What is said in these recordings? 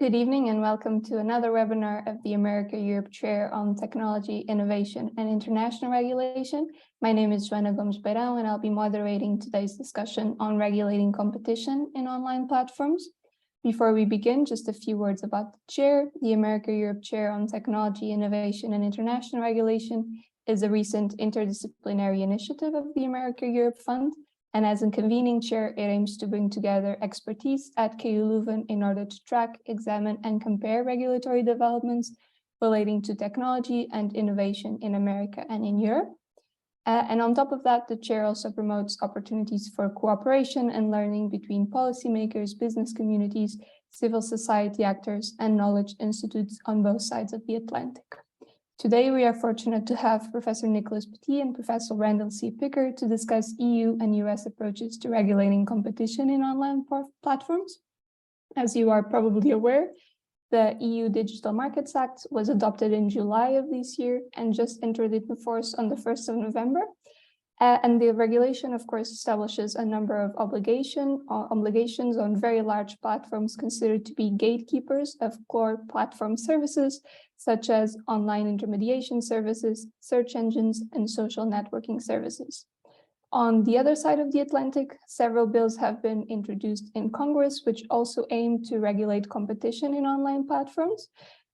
Good evening and welcome to another webinar of the America-Europe Chair on Technology, Innovation and International Regulation. My name is Joana Gomes Beirão and I'll be moderating today's discussion on regulating competition in online platforms. Before we begin, just a few words about the chair. The America-Europe Chair on Technology, Innovation and International Regulation is a recent interdisciplinary initiative of the America-Europe Fund. And as a convening chair, it aims to bring together expertise at KU Leuven in order to track, examine, and compare regulatory developments relating to technology and innovation in America and in Europe. And on top of that, the chair also promotes opportunities for cooperation and learning between policymakers, business communities, civil society actors, and knowledge institutes on both sides of the Atlantic. Today, we are fortunate to have Professor Nicholas Petit and Professor Randall C. Picker to discuss EU and US approaches to regulating competition in online platforms. As you are probably aware, the EU Digital Markets Act was adopted in July of this year and just entered into force on the 1st of November. And the regulation, of course, establishes a number of obligations on very large platforms considered to be gatekeepers of core platform services, such as online intermediation services, search engines, and social networking services. On the other side of the Atlantic, several bills have been introduced in Congress, which also aim to regulate competition in online platforms.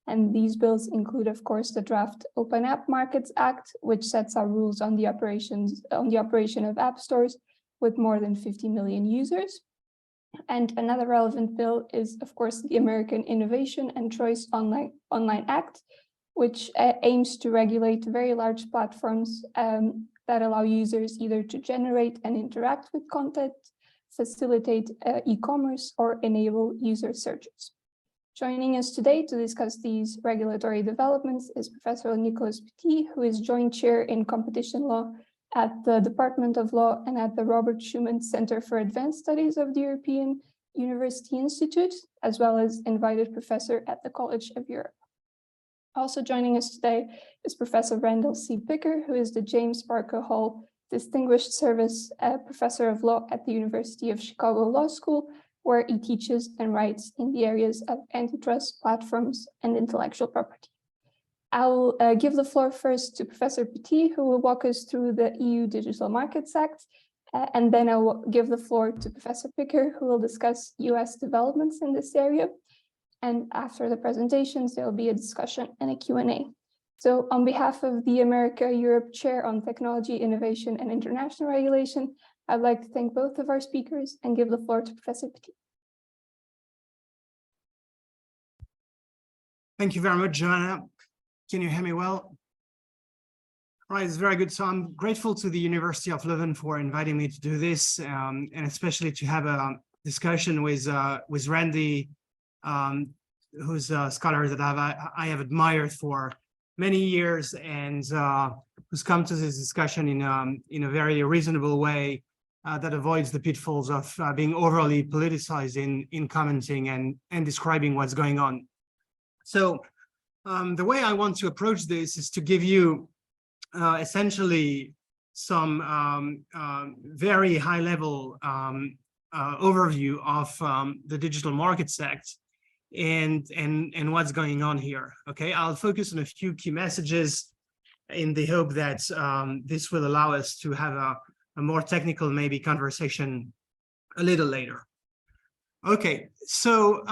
And these bills include, of course, the draft Open App Markets Act, which sets out rules on the operation of app stores with more than 50 million users. And another relevant bill is, of course, the American Innovation and Choice Online Act, which aims to regulate very large platforms that allow users either to generate and interact with content, facilitate e-commerce, or enable user searches. Joining us today to discuss these regulatory developments is Professor Nicholas Petit, who is Joint Chair in Competition Law at the Department of Law and at the Robert Schuman Center for Advanced Studies of the European University Institute, as well as invited professor at the College of Europe. Also joining us today is Professor Randall C. Picker, who is the James Parker Hall Distinguished Service Professor of Law at the University of Chicago Law School, where he teaches and writes in the areas of antitrust, platforms, and intellectual property. I'll give the floor first to Professor Petit, who will walk us through the EU Digital Markets Act, and then I will give the floor to Professor Picker, who will discuss US developments in this area. And after the presentations, there will be a discussion and a Q&A. So on behalf of the America-Europe Chair on Technology, Innovation, and International Regulation, I'd like to thank both of our speakers and give the floor to Professor Petit. Thank you very much, Joanna. Can you hear me well? All right, it's very good. So I'm grateful to the University of Leuven for inviting me to do this, and especially to have a discussion with Randy, who's a scholar that I have admired for many years, and who's come to this discussion in a very reasonable way that avoids the pitfalls of being overly politicized in commenting and describing what's going on. So the way I want to approach this is to give you essentially some very high-level overview of the Digital Markets Act and what's going on here. Okay, I'll focus on a few key messages in the hope that this will allow us to have a more technical, maybe, conversation a little later. Okay, so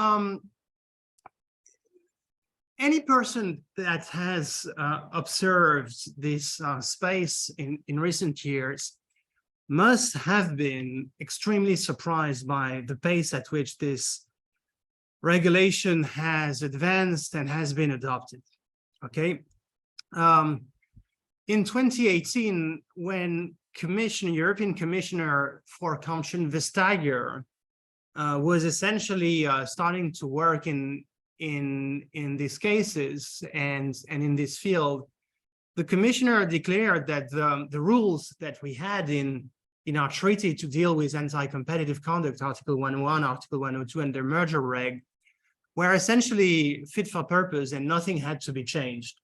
any person that has observed this space in recent years must have been extremely surprised by the pace at which this regulation has advanced and has been adopted. Okay, in 2018, when European Commissioner for Competition Vestager was essentially starting to work in these cases and in this field, the commissioner declared that the rules that we had in our treaty to deal with anti-competitive conduct, Article 101, Article 102, and their merger reg, were essentially fit for purpose and nothing had to be changed.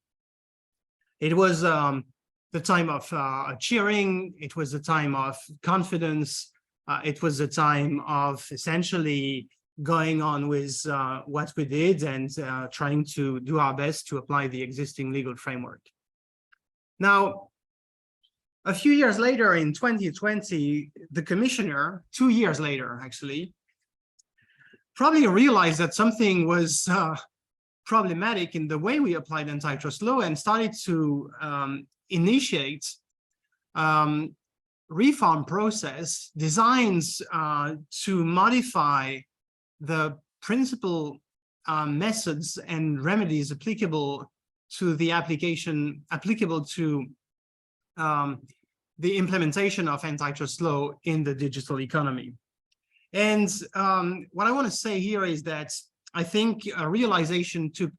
It was the time of cheering, it was the time of confidence, it was the time of essentially going on with what we did and trying to do our best to apply the existing legal framework. Now, a few years later, in 2020, the commissioner, 2 years later, actually, probably realized that something was problematic in the way we applied antitrust law and started to initiate reform process designs to modify the principal methods and remedies applicable to the the implementation of antitrust law in the digital economy. And what I want to say here is that I think a realization took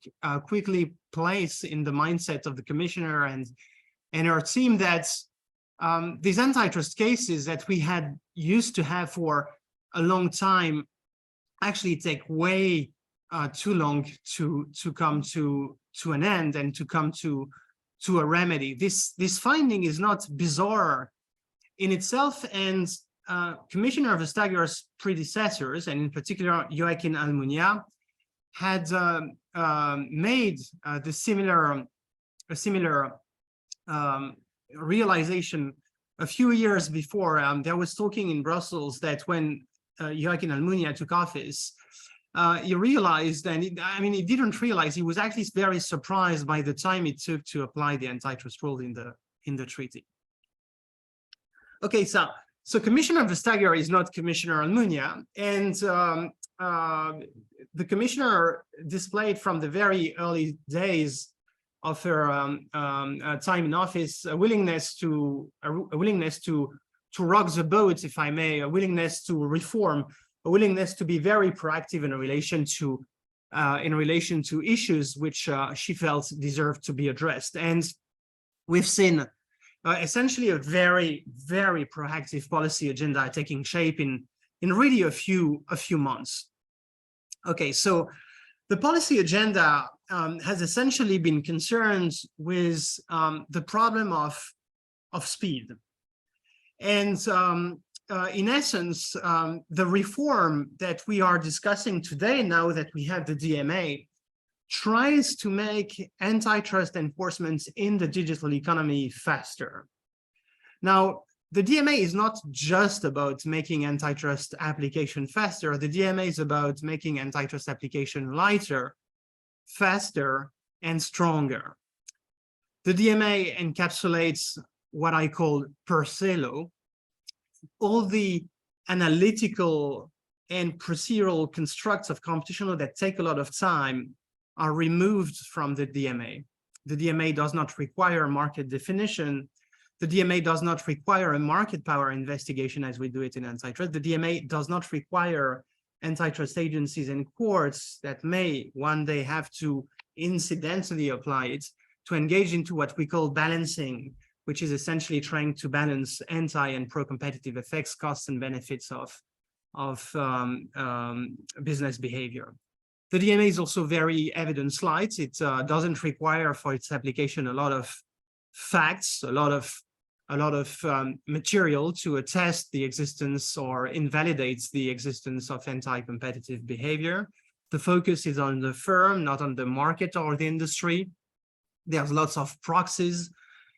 quickly place in the mindset of the commissioner and her team that these antitrust cases that we had used to have for a long time actually take way too long to come to an end and to come to a remedy. This finding is not bizarre in itself, and Commissioner Vestager's predecessors, and in particular Joaquin Almunia, had made a similar realization a few years before. There was talking in Brussels that when Joaquin Almunia took office, he realized, and he didn't realize, he was actually very surprised by the time it took to apply the antitrust rule in the treaty. Okay, so Commissioner Vestager is not Commissioner Almunia, and the commissioner displayed from the very early days of her time in office a willingness to rock the boat, if I may, a willingness to reform, a willingness to be very proactive in relation to issues which she felt deserved to be addressed. And we've seen essentially a very, very proactive policy agenda taking shape in really a few months. Okay, so the policy agenda has essentially been concerned with the problem of speed. And in essence, the reform that we are discussing today, now that we have the DMA, tries to make antitrust enforcement in the digital economy faster. Now, the DMA is not just about making antitrust application faster. The DMA is about making antitrust application lighter, faster, and stronger. The DMA encapsulates what I call per se law. All the analytical and procedural constructs of competition law that take a lot of time are removed from the DMA. The DMA does not require market definition. The DMA does not require a market power investigation as we do it in antitrust. The DMA does not require antitrust agencies and courts that may one day have to incidentally apply it to engage into what we call balancing, which is essentially trying to balance anti and pro-competitive effects, costs and benefits of business behavior. The DMA is also very evidence light. It doesn't require for its application a lot of facts, a lot of material to attest the existence or invalidates the existence of anti-competitive behavior. The focus is on the firm, not on the market or the industry. There's lots of proxies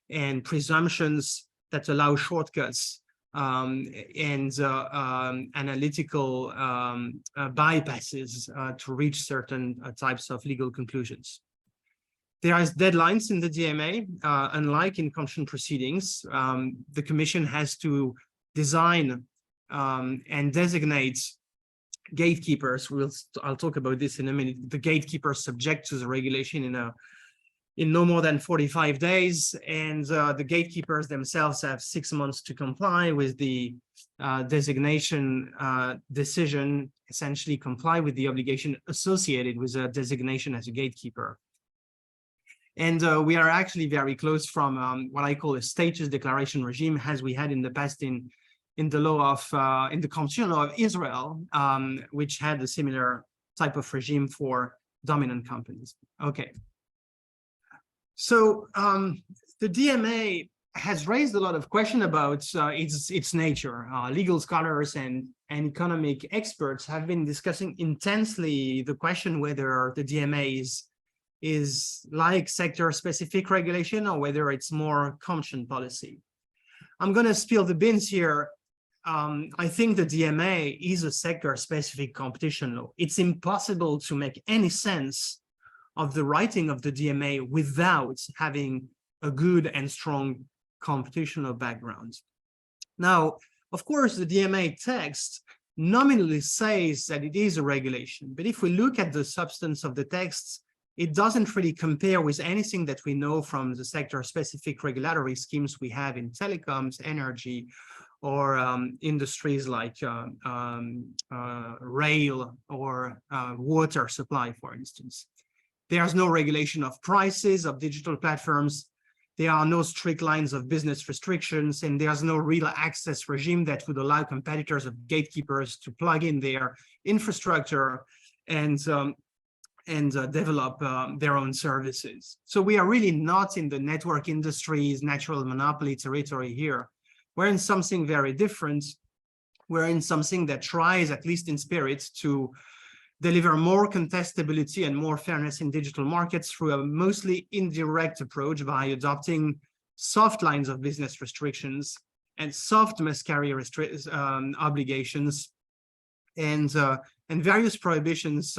and presumptions that allow shortcuts and analytical bypasses to reach certain types of legal conclusions. There are deadlines in the DMA. Unlike in constitutional proceedings, the Commission has to design and designate gatekeepers. I'll talk about this in a minute. The gatekeepers subject to the regulation in no more than 45 days, and the gatekeepers themselves have 6 months to comply with the designation decision, essentially comply with the obligation associated with a designation as a gatekeeper. And we are actually very close from what I call a status declaration regime, as we had in the past in the law of in the constitutional law of Israel, which had a similar type of regime for dominant companies. Okay. So the DMA has raised a lot of question about its nature. Legal scholars and and economic experts have been discussing intensely the question whether the DMA is like sector-specific regulation or whether it's more competition policy. I'm going to spill the beans here. I think the DMA is a sector-specific competition law. It's impossible to make any sense of the writing of the DMA without having a good and strong computational background. Now, of course, the DMA text nominally says that it is a regulation, but if we look at the substance of the text, it doesn't really compare with anything that we know from the sector-specific regulatory schemes we have in telecoms, energy, or industries like rail or water supply, for instance. There's no regulation of prices of digital platforms. There are no strict lines of business restrictions, and there's no real access regime that would allow competitors of gatekeepers to plug in their infrastructure and develop their own services. So we are really not in the network industry's natural monopoly territory here. We're in something very different. We're in something that tries, at least in spirit, to deliver more contestability and more fairness in digital markets through a mostly indirect approach by adopting soft lines of business restrictions and soft must-carry obligations and various prohibitions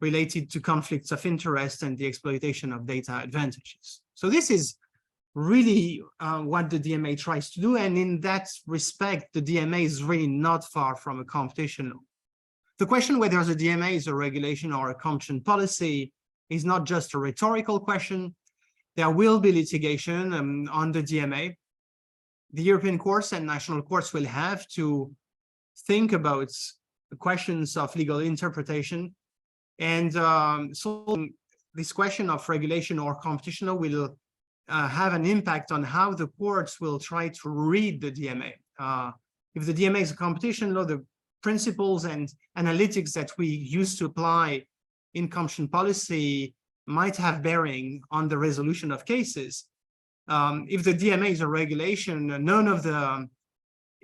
related to conflicts of interest and the exploitation of data advantages. So this is really what the DMA tries to do. And in that respect, the DMA is really not far from a competition law. The question whether the DMA is a regulation or a competition policy is not just a rhetorical question. There will be litigation on the DMA. The European courts and national courts will have to think about the questions of legal interpretation. And so this question of regulation or competition law will have an impact on how the courts will try to read the DMA. If the DMA is a competition law, the principles and analytics that we used to apply in competition policy might have bearing on the resolution of cases. If the DMA is a regulation, none of the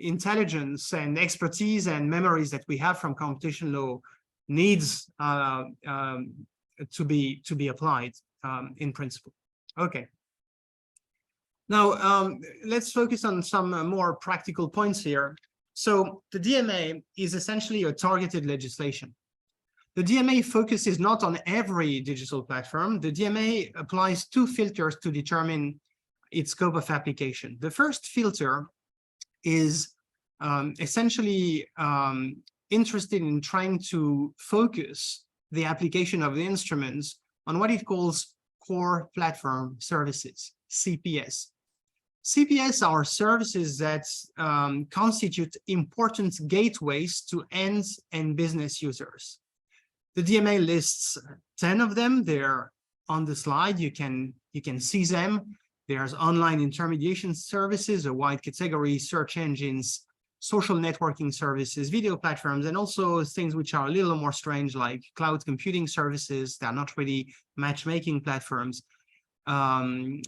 intelligence and expertise and memories that we have from competition law needs to be applied in principle. Okay. Now, let's focus on some more practical points here. So the DMA is essentially a targeted legislation. The DMA focuses not on every digital platform. The DMA applies two filters to determine its scope of application. The first filter is essentially interested in trying to focus the application of the instruments on what it calls core platform services, CPS. CPS are services that constitute important gateways to end and business users. The DMA lists 10 of them. They're on the slide. You can see them. There's online intermediation services, a wide category, search engines, social networking services, video platforms, and also things which are a little more strange, like cloud computing services. They're not really matchmaking platforms. And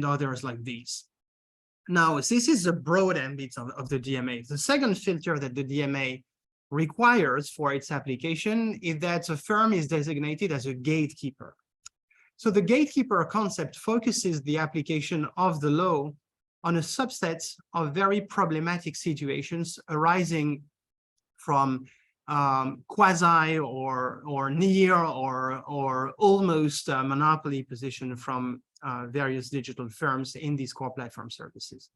others like these. Now, this is a broad ambit of the DMA. The second filter that the DMA requires for its application is that a firm is designated as a gatekeeper. So the gatekeeper concept focuses the application of the law on a subset of very problematic situations arising from quasi or near or almost monopoly position from various digital firms in these core platform services.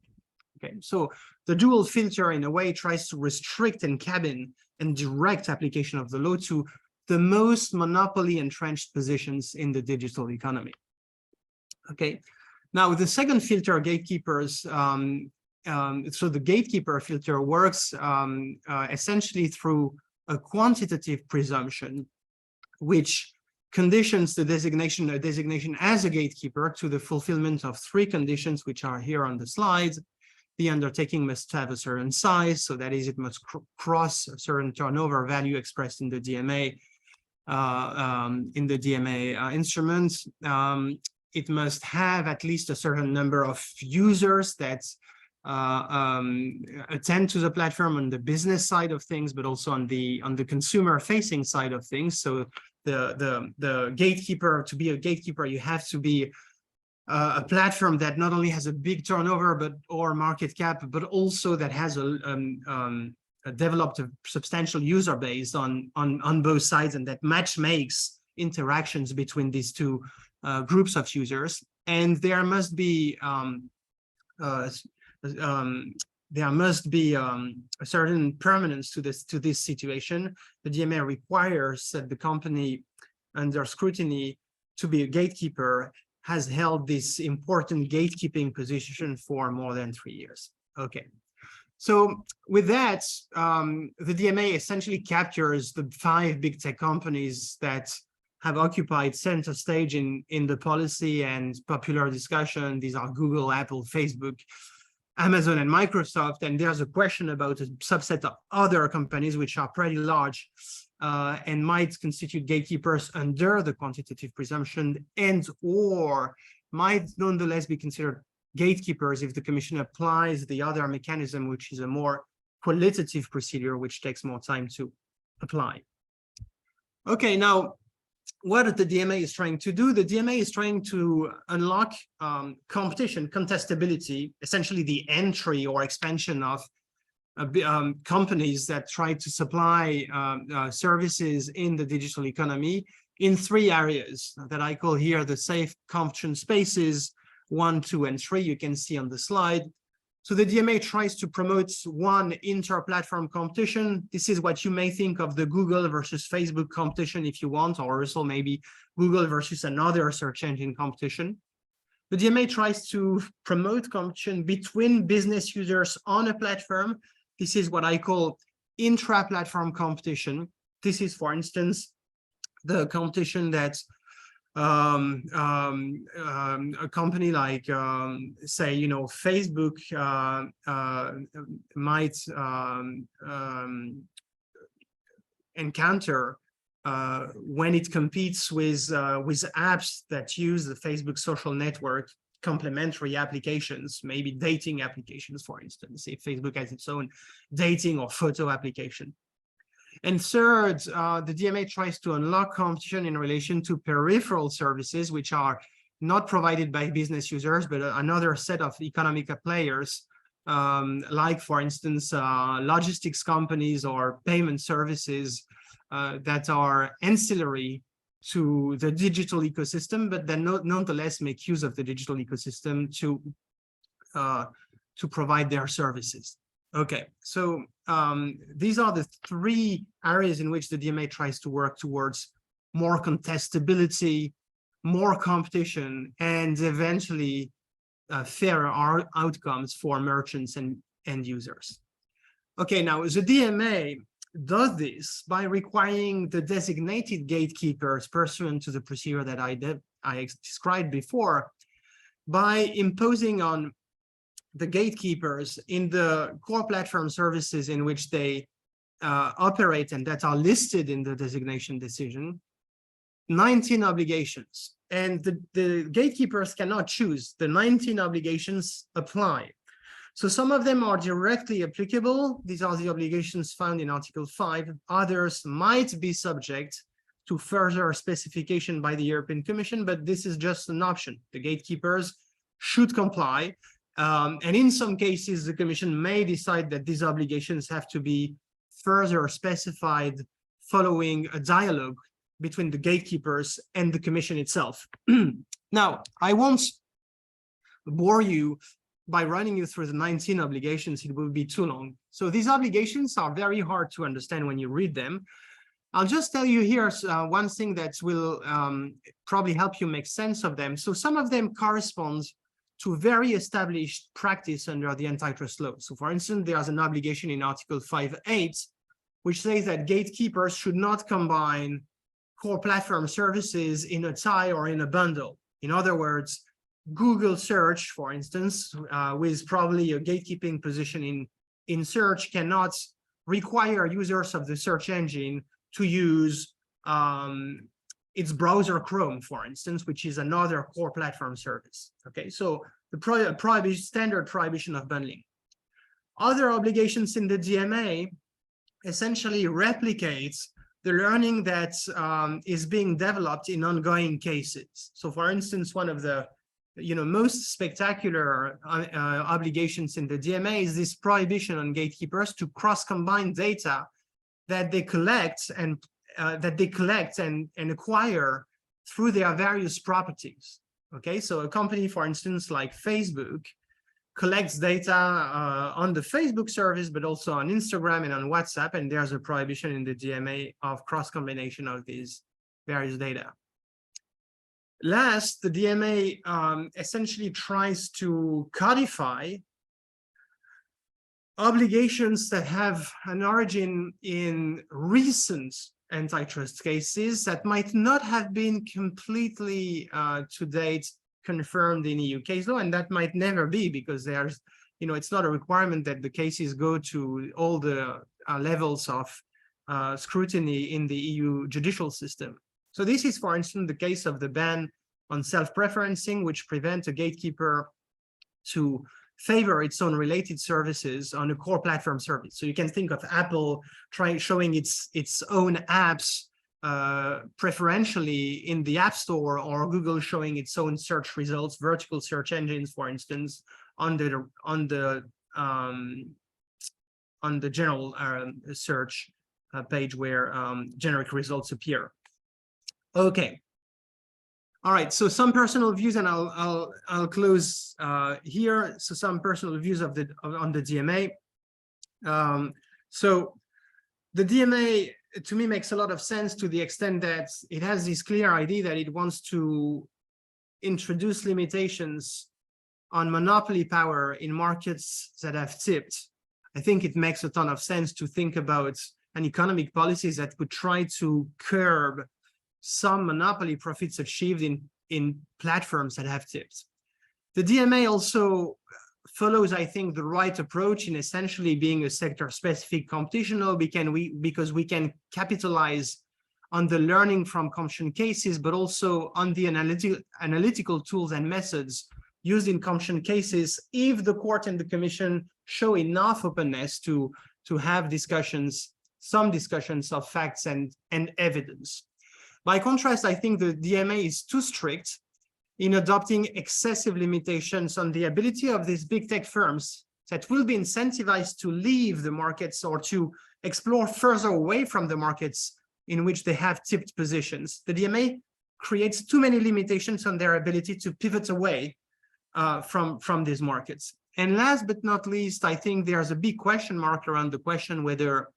Okay, so the dual filter in a way tries to restrict and cabin and direct application of the law to the most monopoly entrenched positions in the digital economy. Okay, now the second filter, gatekeepers, so the gatekeeper filter works essentially through a quantitative presumption, which conditions the designation as a gatekeeper to the fulfillment of three conditions, which are here on the slide. The undertaking must have a certain size, so that is, it must cross a certain turnover value expressed in the DMA instruments. It must have at least a certain number of users that attend to the platform on the business side of things, but also on the consumer facing side of things. So the gatekeeper, to be a gatekeeper, you have to be a platform that not only has a big turnover or market cap, but also that has developed a substantial user base on both sides, and that match makes interactions between these two groups of users. And there must be a certain permanence to this situation. The DMA requires that the company under scrutiny to be a gatekeeper has held this important gatekeeping position for more than 3 years. Okay. So with that, the DMA essentially captures the 5 big tech companies that have occupied center stage in the policy and popular discussion. These are Google, Apple, Facebook, Amazon, and Microsoft. And there's a question about a subset of other companies which are pretty large and might constitute gatekeepers under the quantitative presumption, and or might nonetheless be considered gatekeepers if the Commission applies the other mechanism, which is a more qualitative procedure, which takes more time to apply. Okay, now, what the DMA is trying to do, the DMA is trying to unlock competition, contestability, essentially the entry or expansion of companies that try to supply services in the digital economy in 3 areas that I call here the safe competition spaces, 1, 2, and 3, you can see on the slide. So the DMA tries to promote one inter-platform competition. This is what you may think of the Google versus Facebook competition if you want, or also maybe Google versus another search engine competition. The DMA tries to promote competition between business users on a platform. This is what I call intra-platform competition. This is, for instance, the competition that a company like, say, Facebook might encounter when it competes with apps that use the Facebook social network, complementary applications, maybe dating applications, for instance, if Facebook has its own dating or photo application. And third, the DMA tries to unlock competition in relation to peripheral services, which are not provided by business users, but another set of economic players, like, for instance, logistics companies or payment services that are ancillary to the digital ecosystem, but then nonetheless make use of the digital ecosystem to provide their services. Okay, so these are the 3 areas in which the DMA tries to work towards more contestability, more competition, and eventually fairer outcomes for merchants and end users. Okay, now the DMA does this by requiring the designated gatekeepers pursuant to the procedure that I described before, by imposing on the gatekeepers in the core platform services in which they operate and that are listed in the designation decision, 19 obligations. And the gatekeepers cannot choose. The 19 obligations apply. So some of them are directly applicable. These are the obligations found in Article 5. Others might be subject to further specification by the European Commission, but this is just an option. The gatekeepers should comply. And in some cases, the Commission may decide that these obligations have to be further specified following a dialogue between the gatekeepers and the Commission itself. Now, I won't bore you by running you through the 19 obligations. It will be too long. So these obligations are very hard to understand when you read them. I'll just tell you here one thing that will probably help you make sense of them. So some of them correspond to very established practice under the antitrust law. So for instance, there's an obligation in Article 5.8, which says that gatekeepers should not combine core platform services in a tie or in a bundle. In other words, Google search, for instance, with probably a gatekeeping position in search, cannot require users of the search engine to use its browser Chrome, for instance, which is another core platform service. Okay, so the standard prohibition of bundling. Other obligations in the DMA essentially replicates the learning that is being developed in ongoing cases. So for instance, one of the most spectacular obligations in the DMA is this prohibition on gatekeepers to cross-combine data that they collect and acquire through their various properties. Okay, so a company, for instance, like Facebook, collects data on the Facebook service, but also on Instagram and on WhatsApp, and there's a prohibition in the DMA of cross-combination of these various data. Last, the DMA essentially tries to codify obligations that have an origin in recent antitrust cases that might not have been completely to date confirmed in EU case law, and that might never be, because there's, it's not a requirement that the cases go to all the levels of scrutiny in the EU judicial system. So this is, for instance, the case of the ban on self-preferencing, which prevents a gatekeeper to favor its own related services on a core platform service. So you can think of Apple showing its own apps preferentially in the App Store, or Google showing its own search results, vertical search engines, for instance, on the general search page where generic results appear. Okay. All right. So some personal views, and I'll close here. So some personal views on the DMA. So the DMA, to me, makes a lot of sense to the extent that it has this clear idea that it wants to introduce limitations on monopoly power in markets that have tipped. I think it makes a ton of sense to think about an economic policies that could try to curb some monopoly profits achieved in platforms that have tipped. The DMA also follows, I think, the right approach in essentially being a sector-specific competition, because we can capitalize on the learning from competition cases, but also on the analytical tools and methods used in competition cases if the court and the commission show enough openness to have discussions, some discussions of facts and evidence. By contrast, I think the DMA is too strict in adopting excessive limitations on the ability of these big tech firms that will be incentivized to leave the markets or to explore further away from the markets in which they have tipped positions. The DMA creates too many limitations on their ability to pivot away from these markets. And last but not least, I think there's a big question mark around the question whether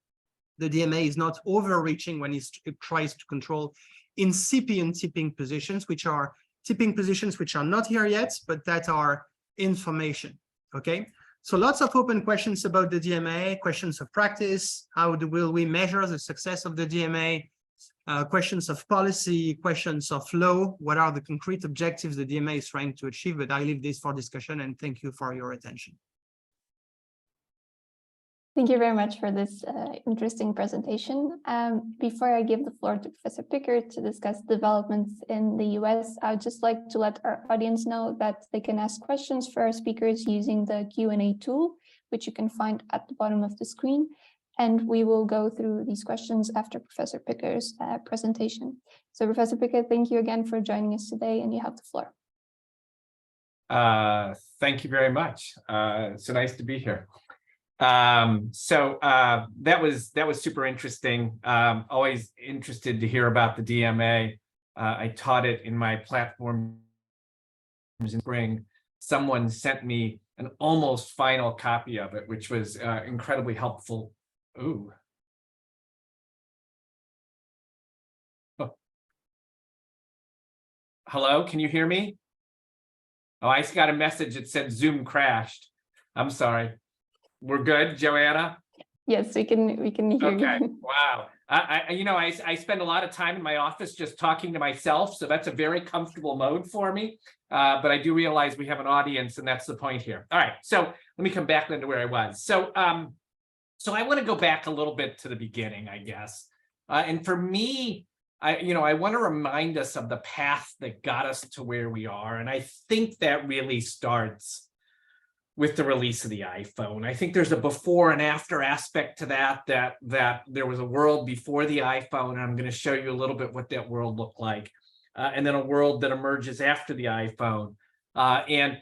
the DMA is not overreaching when it tries to control incipient tipping positions, which are tipping positions which are not here yet, but that are information. Okay, so lots of open questions about the DMA, questions of practice, will we measure the success of the DMA, questions of policy, questions of law, what are the concrete objectives the DMA is trying to achieve, but I leave this for discussion, and thank you for your attention. Thank you very much for this interesting presentation. Before I give the floor to Professor Picker to discuss developments in the US, I would just like to let our audience know that they can ask questions for our speakers using the Q&A tool, which you can find at the bottom of the screen. And we will go through these questions after Professor Picker's presentation. So Professor Picker, thank you again for joining us today, and you have the floor. Thank you very much. So nice to be here. That was super interesting. Always interested to hear about the DMA. I taught it in my platform in spring. Someone sent me an almost final copy of it, which was incredibly helpful. Ooh. Oh. Hello, can you hear me? Oh, I just got a message that said Zoom crashed. I'm sorry. We're good, Joanna? Yes, we can hear okay. you. Wow. I spend a lot of time in my office just talking to myself, so that's a very comfortable mode for me. But I do realize we have an audience, and that's the point here. All right, so let me come back then to where I was. So I want to go back a little bit to the beginning, I guess. And for me, I want to remind us of the path that got us to where we are. And I think that really starts with the release of the iPhone. I think there's a before and after aspect to that there was a world before the iPhone, and I'm going to show you a little bit what that world looked like, and then a world that emerges after the iPhone, and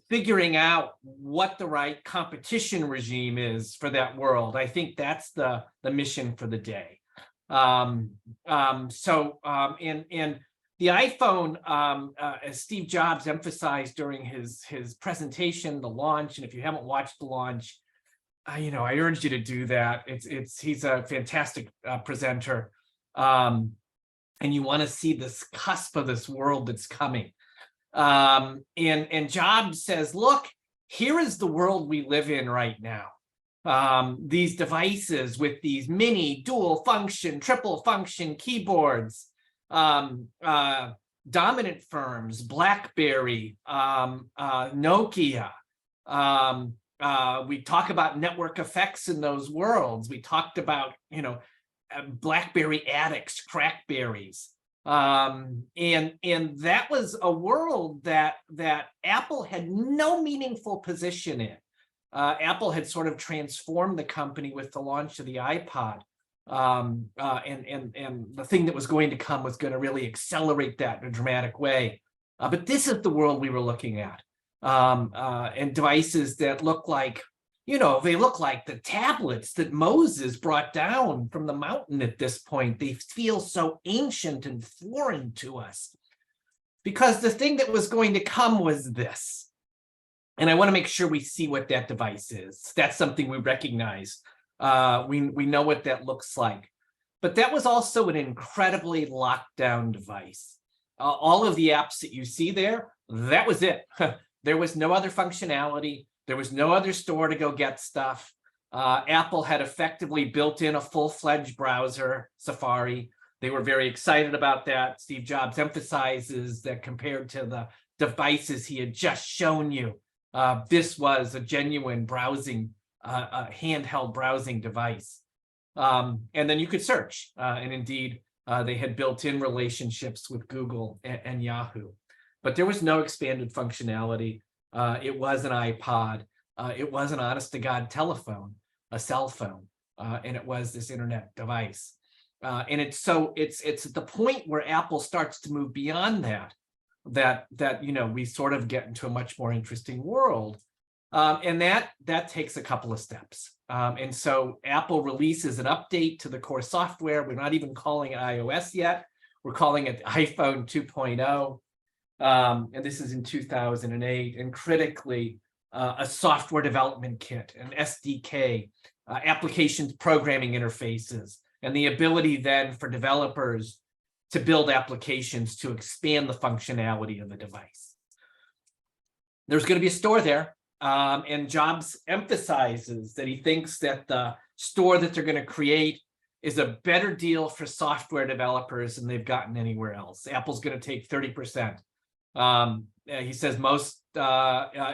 figuring out what the right competition regime is for that world. I think that's the mission for the day. And the iPhone, as Steve Jobs emphasized during his presentation, the launch, and if you haven't watched the launch, I urge you to do that. He's a fantastic presenter, and you want to see this cusp of this world that's coming. And Jobs says, look, here is the world we live in right now. These devices with these mini dual function, triple function keyboards, dominant firms, BlackBerry, Nokia. We talk about network effects in those worlds. We talked about, BlackBerry addicts, crackberries. And that was a world that Apple had no meaningful position in. Apple had sort of transformed the company with the launch of the iPod. And the thing that was going to come was going to really accelerate that in a dramatic way. But this is the world we were looking at. And devices that look like, they look like the tablets that Moses brought down from the mountain at this point. They feel so ancient and foreign to us. Because the thing that was going to come was this. And I want to make sure we see what that device is. That's something we recognize. We know what that looks like. But that was also an incredibly locked down device. All of the apps that you see there, that was it. There was no other functionality. There was no other store to go get stuff. Apple had effectively built in a full-fledged browser, Safari. They were very excited about that. Steve Jobs emphasizes that compared to the devices he had just shown you, this was a genuine browsing, handheld browsing device. And then you could search. And indeed, they had built-in relationships with Google and Yahoo. But there was no expanded functionality. It was an iPod. It was an honest-to-God telephone, a cell phone, and it was this internet device. And it's at the point where Apple starts to move beyond that we sort of get into a much more interesting world. And that takes a couple of steps. And so Apple releases an update to the core software. We're not even calling it iOS yet. We're calling it iPhone 2.0. And this is in 2008. And critically, a software development kit, an SDK, applications programming interfaces, and the ability then for developers to build applications to expand the functionality of the device. There's going to be a store there. And Jobs emphasizes that he thinks that the store that they're going to create is a better deal for software developers than they've gotten anywhere else. Apple's going to take 30%. He says most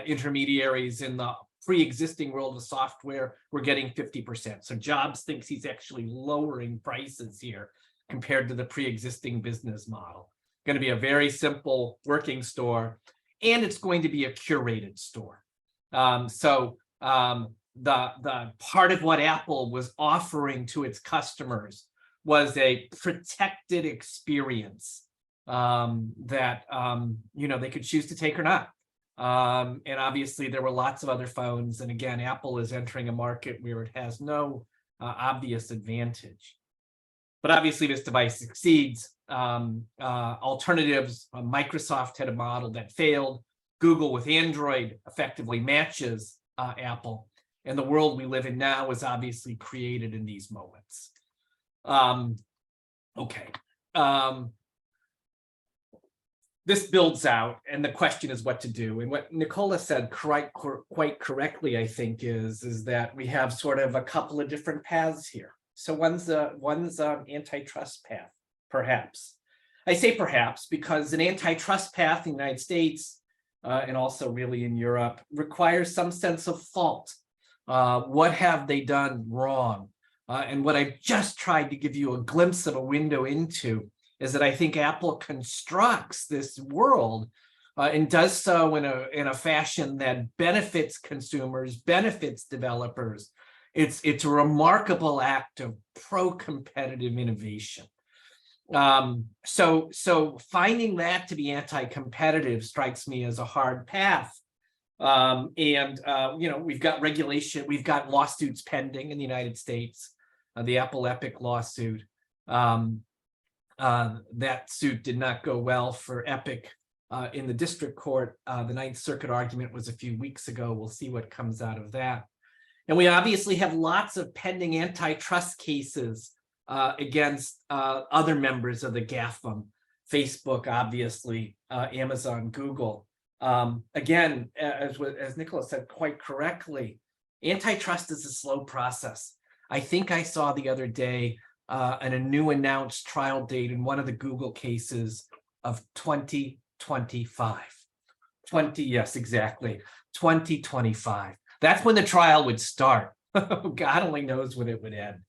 intermediaries in the pre-existing world of software were getting 50%. So Jobs thinks he's actually lowering prices here compared to the pre-existing business model. Going to be a very simple working store, and it's going to be a curated store. The part of what Apple was offering to its customers was a protected experience that they could choose to take or not. And obviously there were lots of other phones. And again, Apple is entering a market where it has no obvious advantage. But obviously this device succeeds. Alternatives, Microsoft had a model that failed. Google with Android effectively matches Apple. And the world we live in now is obviously created in these moments. This builds out, and the question is what to do. And what Nicola said quite correctly, I think, is that we have sort of a couple of different paths here. So one's an antitrust path, perhaps. I say perhaps because an antitrust path in the United States and also really in Europe requires some sense of fault. What have they done wrong? And what I've just tried to give you a glimpse of a window into is that I think Apple constructs this world and does so in a fashion that benefits consumers, benefits developers. It's a remarkable act of pro-competitive innovation. So finding that to be anti-competitive strikes me as a hard path. We've got regulation, we've got lawsuits pending in the United States, the Apple Epic lawsuit. That suit did not go well for Epic in the district court. The Ninth Circuit argument was a few weeks ago. We'll see what comes out of that. And we obviously have lots of pending antitrust cases against other members of the GAFAM, Facebook, obviously, Amazon, Google. Again, as Nicholas said quite correctly, antitrust is a slow process. I think I saw the other day a new announced trial date in one of the Google cases of 2025. Yes, exactly. 2025. That's when the trial would start. God only knows when it would end.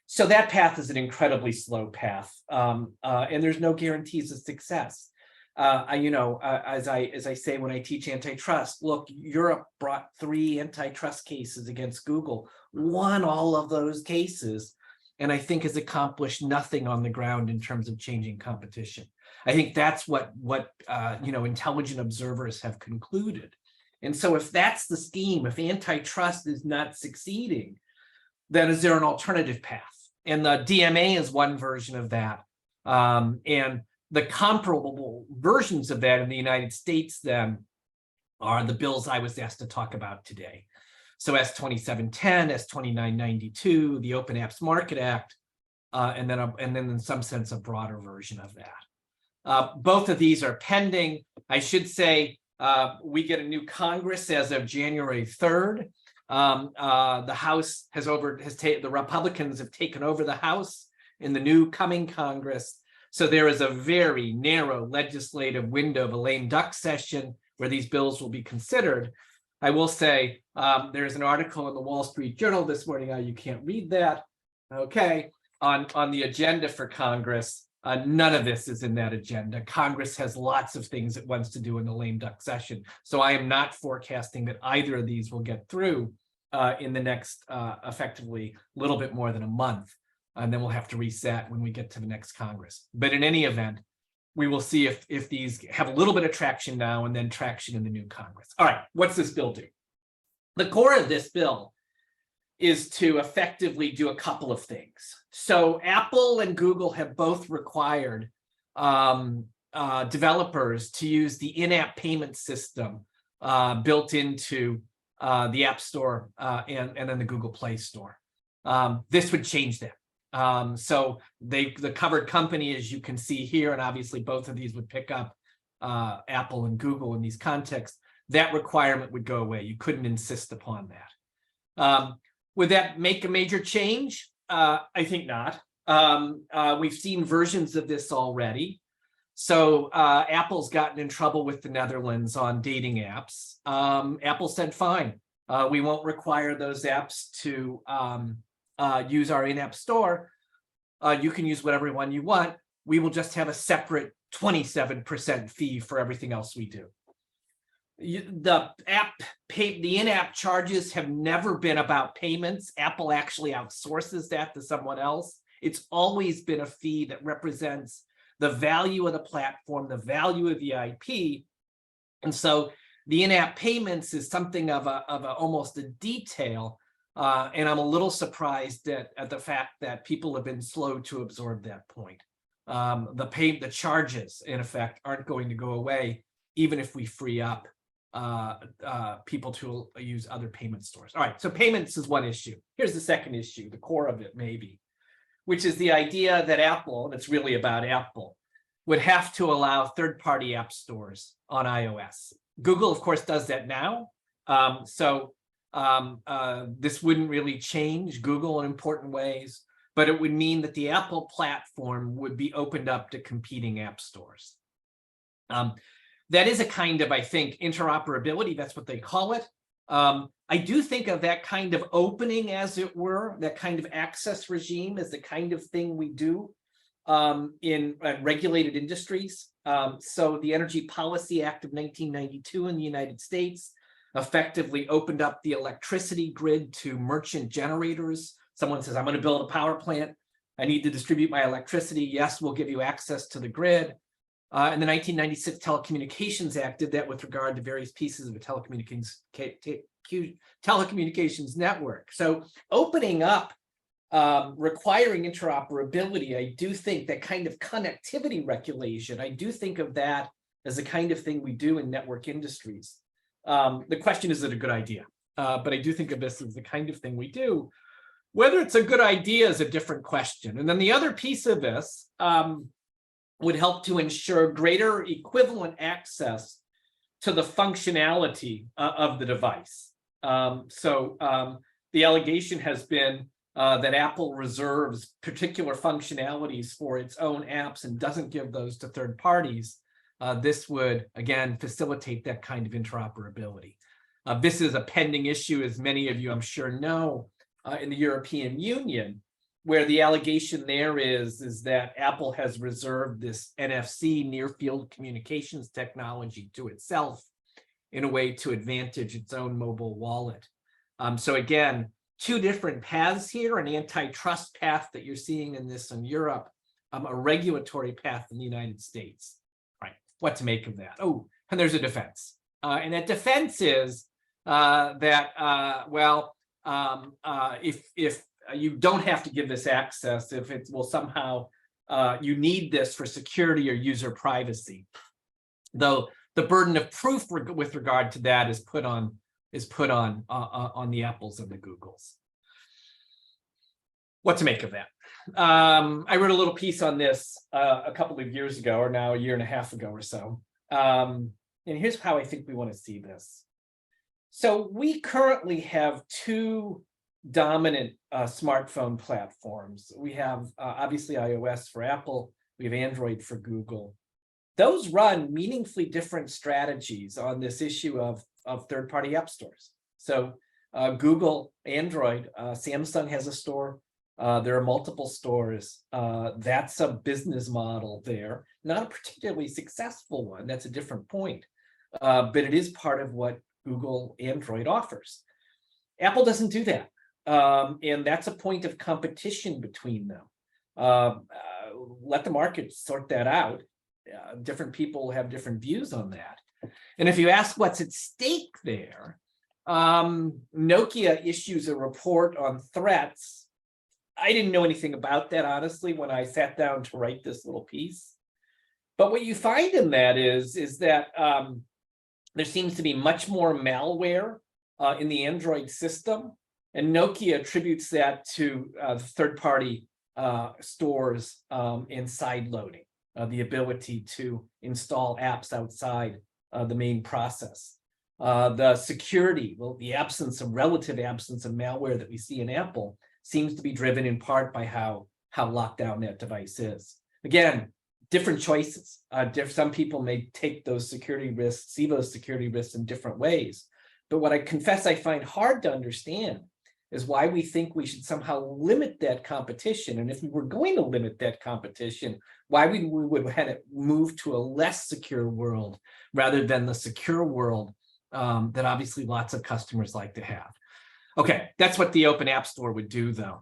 So that path is an incredibly slow path, and there's no guarantees of success. As I say when I teach antitrust, look, Europe brought 3 antitrust cases against Google, won all of those cases, and I think has accomplished nothing on the ground in terms of changing competition. I think that's what intelligent observers have concluded. And so if that's the scheme, if antitrust is not succeeding, then is there an alternative path? And the DMA is one version of that. And the comparable versions of that in the United States then are the bills I was asked to talk about today. So S2710, S2992, the Open Apps Market Act, and then in some sense a broader version of that. Both of these are pending. I should say we get a new Congress as of January 3rd. The House the Republicans have taken over the House in the new coming Congress. So there is a very narrow legislative window of a lame duck session where these bills will be considered. I will say there's an article in the Wall Street Journal this morning. You can't read that. Okay, on the agenda for Congress. None of this is in that agenda. Congress has lots of things it wants to do in the lame duck session. So I am not forecasting that either of these will get through in the next effectively a little bit more than a month. And then we'll have to reset when we get to the next Congress. But in any event, we will see if these have a little bit of traction now and then traction in the new Congress. All right, what's this bill do? The core of this bill is to effectively do a couple of things. So Apple and Google have both required developers to use the in-app payment system built into the App Store and then the Google Play Store. This would change that. So the covered company, as you can see here, and obviously both of these would pick up Apple and Google in these contexts, that requirement would go away. You couldn't insist upon that. Would that make a major change? I think not. We've seen versions of this already. So Apple's gotten in trouble with the Netherlands on dating apps. Apple said, fine, we won't require those apps to use our in-app store. You can use whatever one you want. We will just have a separate 27% fee for everything else we do. The in-app charges have never been about payments. Apple actually outsources that to someone else. It's always been a fee that represents the value of the platform, the value of the IP. And so the in-app payments is something of almost a detail. And I'm a little surprised at the fact that people have been slow to absorb that point. The charges, in effect, aren't going to go away, even if we free up people to use other payment stores. All right, so payments is one issue. Here's the second issue, the core of it maybe, which is the idea that Apple, and it's really about Apple, would have to allow third-party app stores on iOS. Google, of course, does that now. This wouldn't really change Google in important ways, but it would mean that the Apple platform would be opened up to competing app stores. That is a kind of, I think, interoperability. That's what they call it. I do think of that kind of opening, as it were, that kind of access regime as the kind of thing we do in regulated industries. So the Energy Policy Act of 1992 in the United States effectively opened up the electricity grid to merchant generators. Someone says, I'm going to build a power plant. I need to distribute my electricity. Yes, we'll give you access to the grid. And the 1996 Telecommunications Act did that with regard to various pieces of a telecommunications network. So opening up, requiring interoperability, I do think that kind of connectivity regulation, I do think of that as the kind of thing we do in network industries. The question is it a good idea? But I do think of this as the kind of thing we do. Whether it's a good idea is a different question. And then the other piece of this would help to ensure greater equivalent access to the functionality of the device. The allegation has been that Apple reserves particular functionalities for its own apps and doesn't give those to third parties. This would, again, facilitate that kind of interoperability. This is a pending issue, as many of you, I'm sure, know, in the European Union, where the allegation there is that Apple has reserved this NFC, near field communications technology, to itself in a way to advantage its own mobile wallet. So again, two different paths here, an antitrust path that you're seeing in this in Europe, a regulatory path in the United States. Right, what to make of that? Oh, and there's a defense. And that defense is if you don't have to give this access, if it will somehow, you need this for security or user privacy. Though the burden of proof with regard to that is put on the Apples and the Googles. What to make of that? I wrote a little piece on this a couple of years ago, or now a year and a half ago or so. And here's how I think we want to see this. So we currently have two dominant smartphone platforms. We have obviously iOS for Apple, we have Android for Google. Those run meaningfully different strategies on this issue of third-party app stores. So Google, Android, Samsung has a store. There are multiple stores. That's a business model there, not a particularly successful one. That's a different point. But it is part of what Google Android offers. Apple doesn't do that. And that's a point of competition between them. Let the market sort that out. Different people have different views on that. And if you ask what's at stake there, Nokia issues a report on threats. I didn't know anything about that, honestly, when I sat down to write this little piece. But what you find in that is that there seems to be much more malware in the Android system. And Nokia attributes that to third-party stores and side loading, the ability to install apps outside the main process. The security, well, the relative absence of malware that we see in Apple seems to be driven in part by how locked down that device is. Again, different choices. Some people may take those security risks, see those security risks in different ways. But what I confess I find hard to understand is why we think we should somehow limit that competition. And if we were going to limit that competition, why we would have it move to a less secure world rather than the secure world that obviously lots of customers like to have. Okay, that's what the Open App Store would do, though.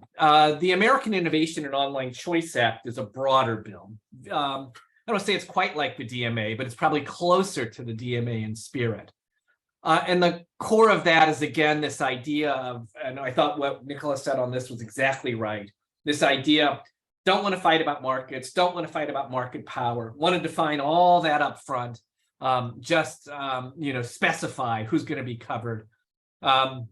The American Innovation and Online Choice Act is a broader bill. I don't say it's quite like the DMA, but it's probably closer to the DMA in spirit. And the core of that is, again, this idea of, and I thought what Nicholas said on this was exactly right, this idea, don't want to fight about markets, don't want to fight about market power, want to define all that up front, just specify who's going to be covered. The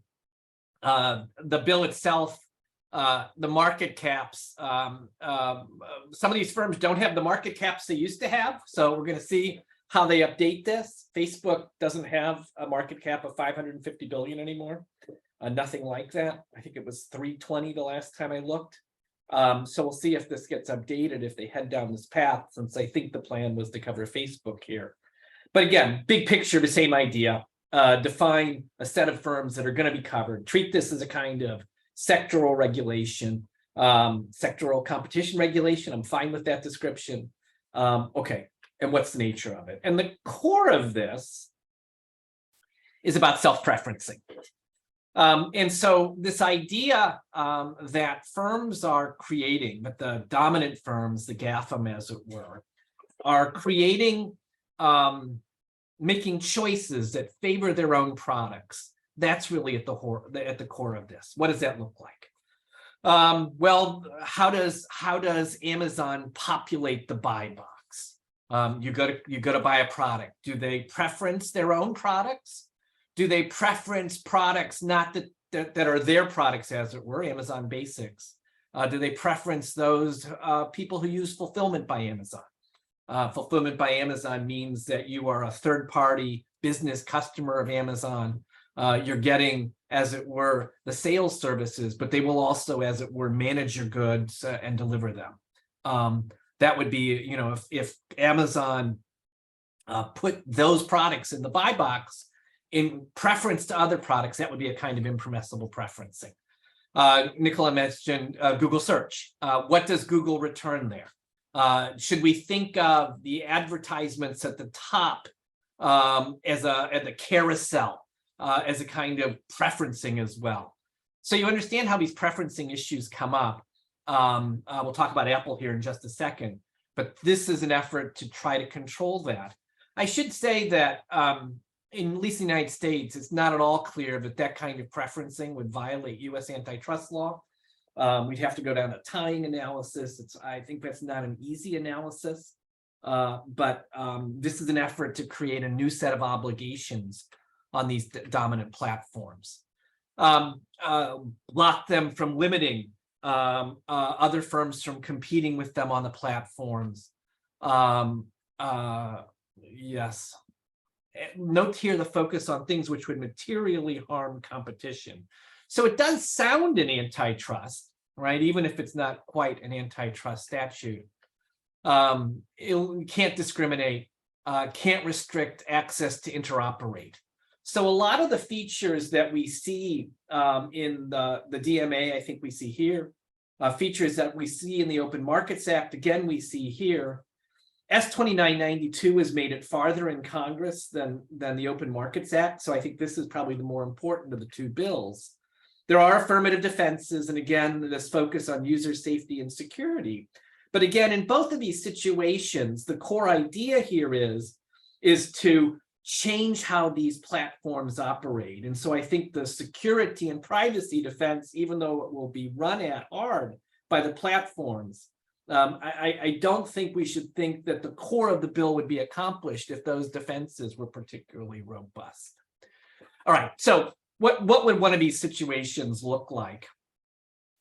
bill itself, the market caps, some of these firms don't have the market caps they used to have, so we're going to see how they update this. Facebook doesn't have a market cap of 550 billion anymore. Nothing like that. I think it was 320 the last time I looked. So we'll see if this gets updated, if they head down this path, since I think the plan was to cover Facebook here. But again, big picture, the same idea. Define a set of firms that are going to be covered. Treat this as a kind of sectoral regulation. Sectoral competition regulation, I'm fine with that description. Okay, and what's the nature of it? And the core of this is about self-preferencing. And so this idea that firms are creating, that the dominant firms, the GAFAM as it were, are creating, making choices that favor their own products. That's really at the core of this. What does that look like? Well, how does Amazon populate the buy box? You go to buy a product. Do they preference their own products? Do they preference products not that are their products, as it were, Amazon Basics? Do they preference those people who use fulfillment by Amazon? Fulfillment by Amazon means that you are a third-party business customer of Amazon. You're getting, as it were, the sales services, but they will also, as it were, manage your goods and deliver them. That would be, you know, if Amazon put those products in the buy box in preference to other products, that would be a kind of impermissible preferencing. Nicola mentioned Google search. What does Google return there? Should we think of the advertisements at the top as a carousel, as a kind of preferencing as well? So you understand how these preferencing issues come up. We'll talk about Apple here in just a second, but this is an effort to try to control that. I should say that in at least the United States, it's not at all clear that that kind of preferencing would violate US antitrust law. We'd have to go down a tying analysis. I think that's not an easy analysis, but this is an effort to create a new set of obligations on these dominant platforms. Block them from limiting other firms from competing with them on the platforms. Yes. Note here the focus on things which would materially harm competition. So it does sound an antitrust, right? Even if it's not quite an antitrust statute. It can't discriminate, can't restrict access to interoperate. So a lot of the features that we see in the DMA, I think we see here, features that we see in the Open Markets Act, again, we see here. S2992 has made it farther in Congress than the Open Markets Act. So I think this is probably the more important of the two bills. There are affirmative defenses, and again, this focus on user safety and security. But again, in both of these situations, the core idea here is to change how these platforms operate. And so I think the security and privacy defense, even though it will be run at hard by the platforms, I don't think we should think that the core of the bill would be accomplished if those defenses were particularly robust. All right, so what would one of these situations look like?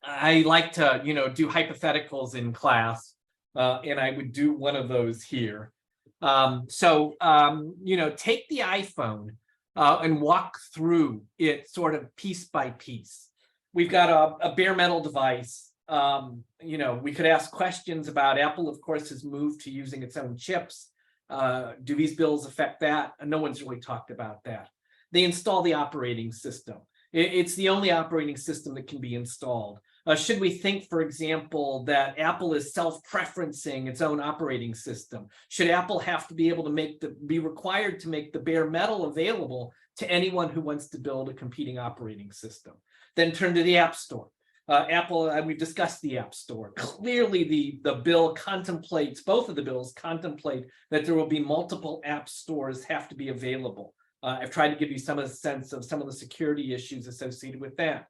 I like to, do hypotheticals in class, and I would do one of those here. Take the iPhone and walk through it sort of piece by piece. We've got a bare metal device. We could ask questions about Apple, of course, has moved to using its own chips. Do these bills affect that? And no one's really talked about that. They install the operating system. It's the only operating system that can be installed. Should we think, for example, that Apple is self-preferencing its own operating system? Should Apple have to be able to be required to make the bare metal available to anyone who wants to build a competing operating system? Then turn to the App Store. Apple, we've discussed the App Store. Clearly, the bill contemplates, both of the bills contemplate that there will be multiple app stores have to be available. I've tried to give you some of the sense of some of the security issues associated with that.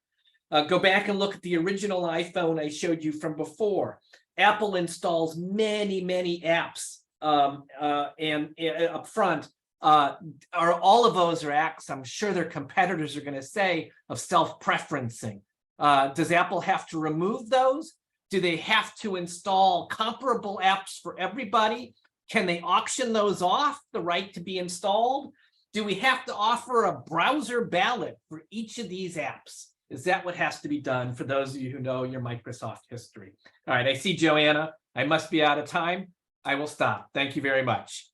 Go back and look at the original iPhone I showed you from before. Apple installs many, many apps and up front. All of those are acts, I'm sure their competitors are going to say, of self-preferencing. Does Apple have to remove those? Do they have to install comparable apps for everybody? Can they auction those off, the right to be installed? Do we have to offer a browser ballot for each of these apps? Is that what has to be done for those of you who know your Microsoft history? All right, I see Joanna. I must be out of time. I will stop. Thank you very much.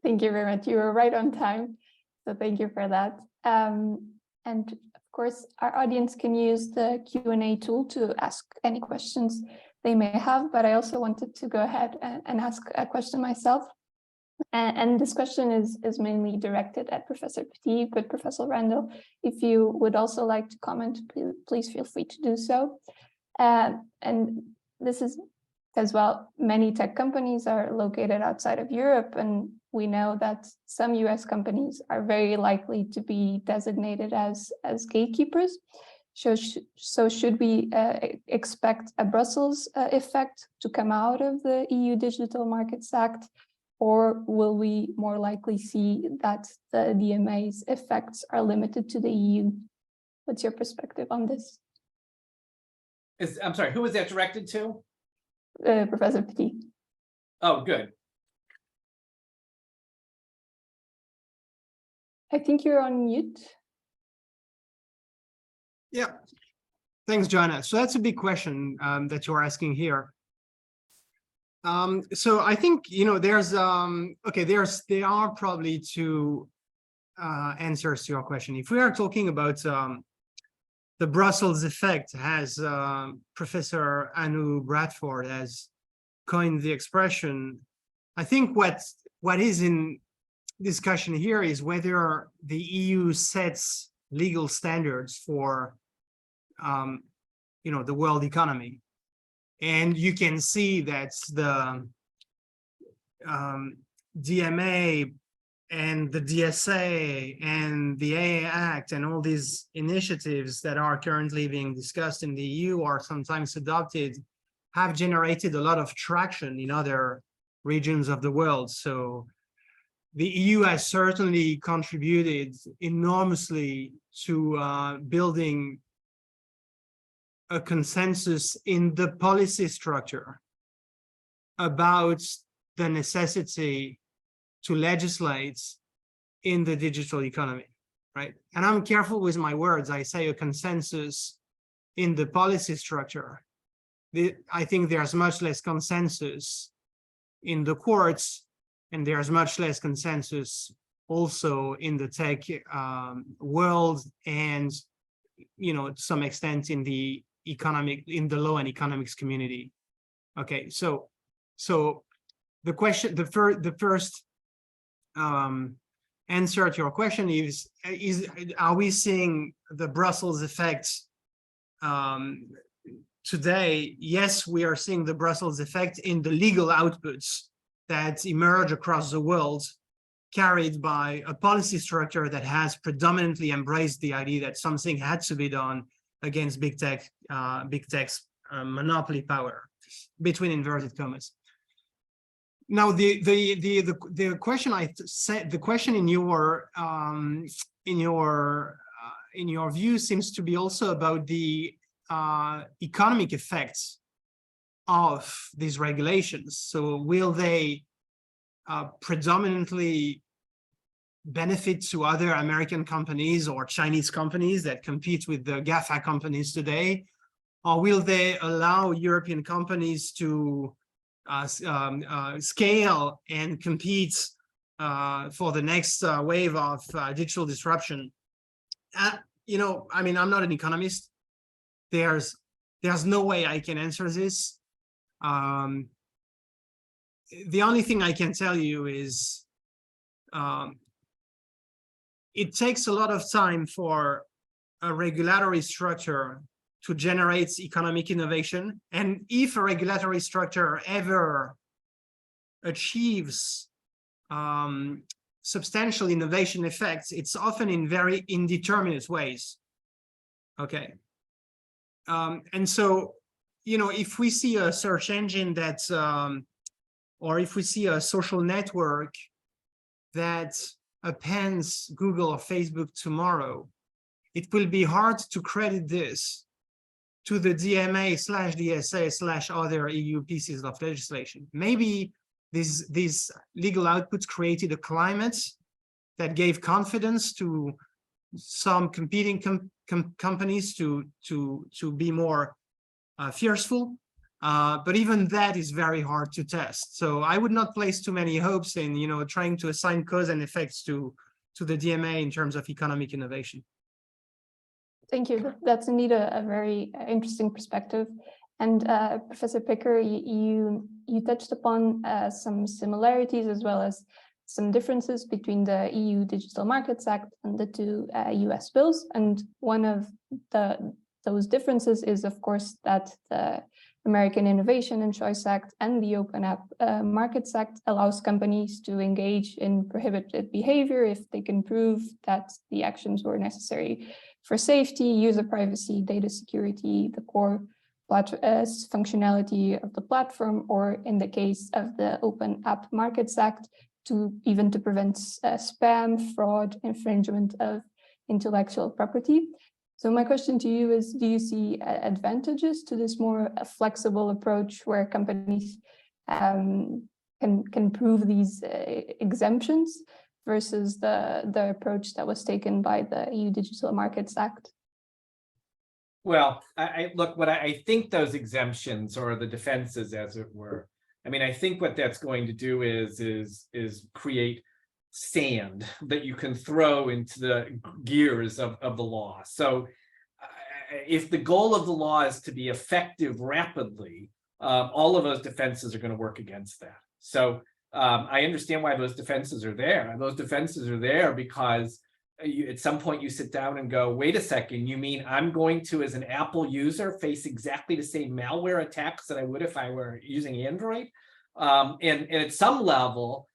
Thank you very much. You were right on time. So thank you for that. And of course, our audience can use the Q&A tool to ask any questions they may have, but I also wanted to go ahead and ask a question myself. And this question is mainly directed at Professor Petit, but Professor Randall, if you would also like to comment, please feel free to do so. And this is as well, many tech companies are located outside of Europe, and we know that some US companies are very likely to be designated as gatekeepers. So should we expect a Brussels effect to come out of the EU Digital Markets Act, or will we more likely see that the DMA's effects are limited to the EU? What's your perspective on this? I'm sorry, who was that directed to? Professor Petit. Oh, good. I think you're on mute. Yeah, thanks, Joanna. So that's a big question that you're asking here. So I think, you know, there are probably two answers to your question. If we are talking about the Brussels effect, as Professor Anu Bradford has coined the expression, I think what is in discussion here is whether the EU sets legal standards for you know, the world economy. And you can see that the DMA and the DSA and the AA Act and all these initiatives that are currently being discussed in the EU or sometimes adopted have generated a lot of traction in other regions of the world. So the EU has certainly contributed enormously to building a consensus in the policy structure about the necessity to legislate in the digital economy, right? And I'm careful with my words. I say a consensus in the policy structure. I think there's much less consensus in the courts, and there's much less consensus also in the tech world, and, you know, to some extent in the law and economics community. Okay, so the question, the first answer to your question is are we seeing the Brussels effect today? Yes, we are seeing the Brussels effect in the legal outputs that emerge across the world, carried by a policy structure that has predominantly embraced the idea that something had to be done against big tech's monopoly power, between inverted commas. Now, the question I said, the question in your view seems to be also about the economic effects of these regulations. So will they predominantly benefit to other American companies or Chinese companies that compete with the GAFA companies today? Or will they allow European companies to scale and compete for the next wave of digital disruption? You know, I mean, I'm not an economist. There's no way I can answer this. The only thing I can tell you is it takes a lot of time for a regulatory structure to generate economic innovation. And if a regulatory structure ever achieves substantial innovation effects, it's often in very indeterminate ways. Okay. And so, you know, if we see a search engine that, or if we see a social network that appends Google or Facebook tomorrow, it will be hard to credit this to the DMA/DSA/other EU pieces of legislation. Maybe these legal outputs created a climate that gave confidence to some competing companies to be more fearful, but even that is very hard to test. So I would not place too many hopes in, you know, trying to assign cause and effects to the DMA in terms of economic innovation. Thank you. That's indeed a very interesting perspective. And Professor Picker, you touched upon some similarities as well as some differences between the EU Digital Markets Act and the two US bills. And one of those differences is, of course, that the American Innovation and Choice Act and the Open App Markets Act allows companies to engage in prohibited behavior if they can prove that the actions were necessary for safety, user privacy, data security, the core functionality of the platform, or in the case of the Open App Markets Act, to prevent spam, fraud, infringement of intellectual property. So my question to you is, do you see advantages to this more flexible approach where companies can prove these exemptions versus the approach that was taken by the EU Digital Markets Act? Well, I look, what I think those exemptions or the defenses, as it were, I mean, I think what that's going to do is create sand that you can throw into the gears of the law. So if the goal of the law is to be effective rapidly, all of those defenses are going to work against that. So I understand why those defenses are there. And those defenses are there because at some point you sit down and go, wait a second, you mean I'm going to, as an Apple user, face exactly the same malware attacks that I would if I were using Android? And at some level,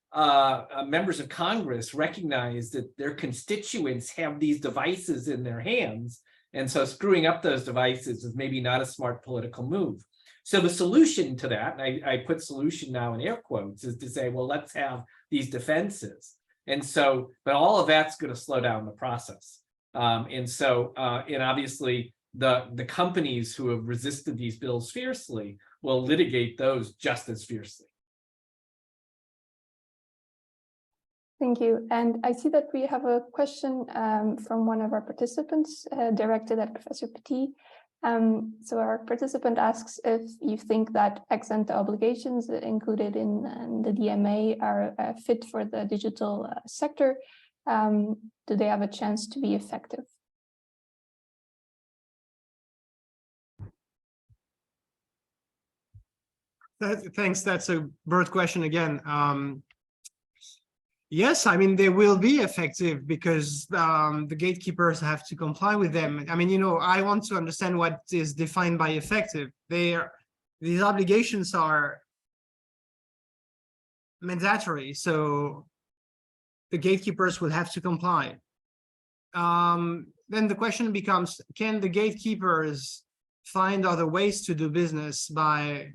members of Congress recognize that their constituents have these devices in their hands. And so screwing up those devices is maybe not a smart political move. So the solution to that, and I put solution now in air quotes, is to say, well, let's have these defenses. And so, but all of that's going to slow down the process. And obviously the companies who have resisted these bills fiercely will litigate those just as fiercely. Thank you. And I see that we have a question from one of our participants directed at Professor Petit. So our participant asks if you think that ex-ante obligations included in the DMA are fit for the digital sector. Do they have a chance to be effective? Thanks. That's a broad question again. Yes, I mean, they will be effective because the gatekeepers have to comply with them. I mean, I want to understand what is defined by effective. These obligations are mandatory, so the gatekeepers will have to comply. Then the question becomes, can the gatekeepers find other ways to do business by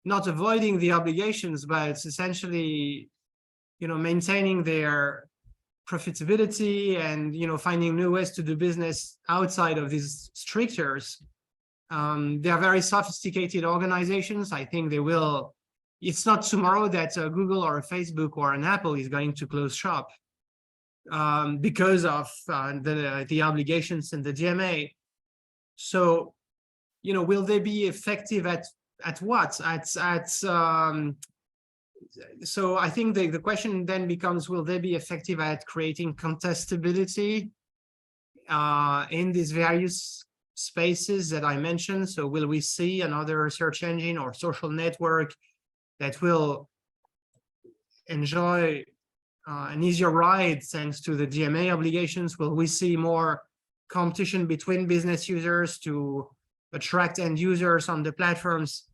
not avoiding the obligations, but essentially maintaining their profitability and, finding new ways to do business outside of these strictures. They are very sophisticated organizations. I think they will, it's not tomorrow that Google or Facebook or an Apple is going to close shop because of the obligations in the DMA. So, will they be effective at what? So I think the question then becomes, will they be effective at creating contestability in these various spaces that I mentioned? So will we see another search engine or social network that will enjoy an easier ride thanks to the DMA obligations? Will we see more competition between business users to attract end users on the platforms?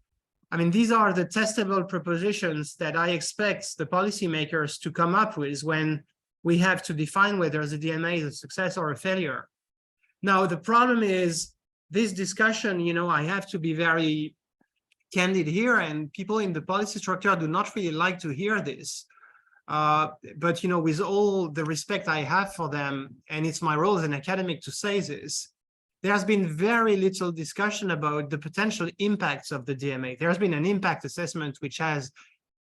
I mean, these are the testable propositions that I expect the policymakers to come up with when we have to define whether the DMA is a success or a failure. Now, the problem is this discussion, I have to be very candid here, and people in the policy structure do not really like to hear this. But, with all the respect I have for them, and it's my role as an academic to say this, there has been very little discussion about the potential impacts of the DMA. There has been an impact assessment which has,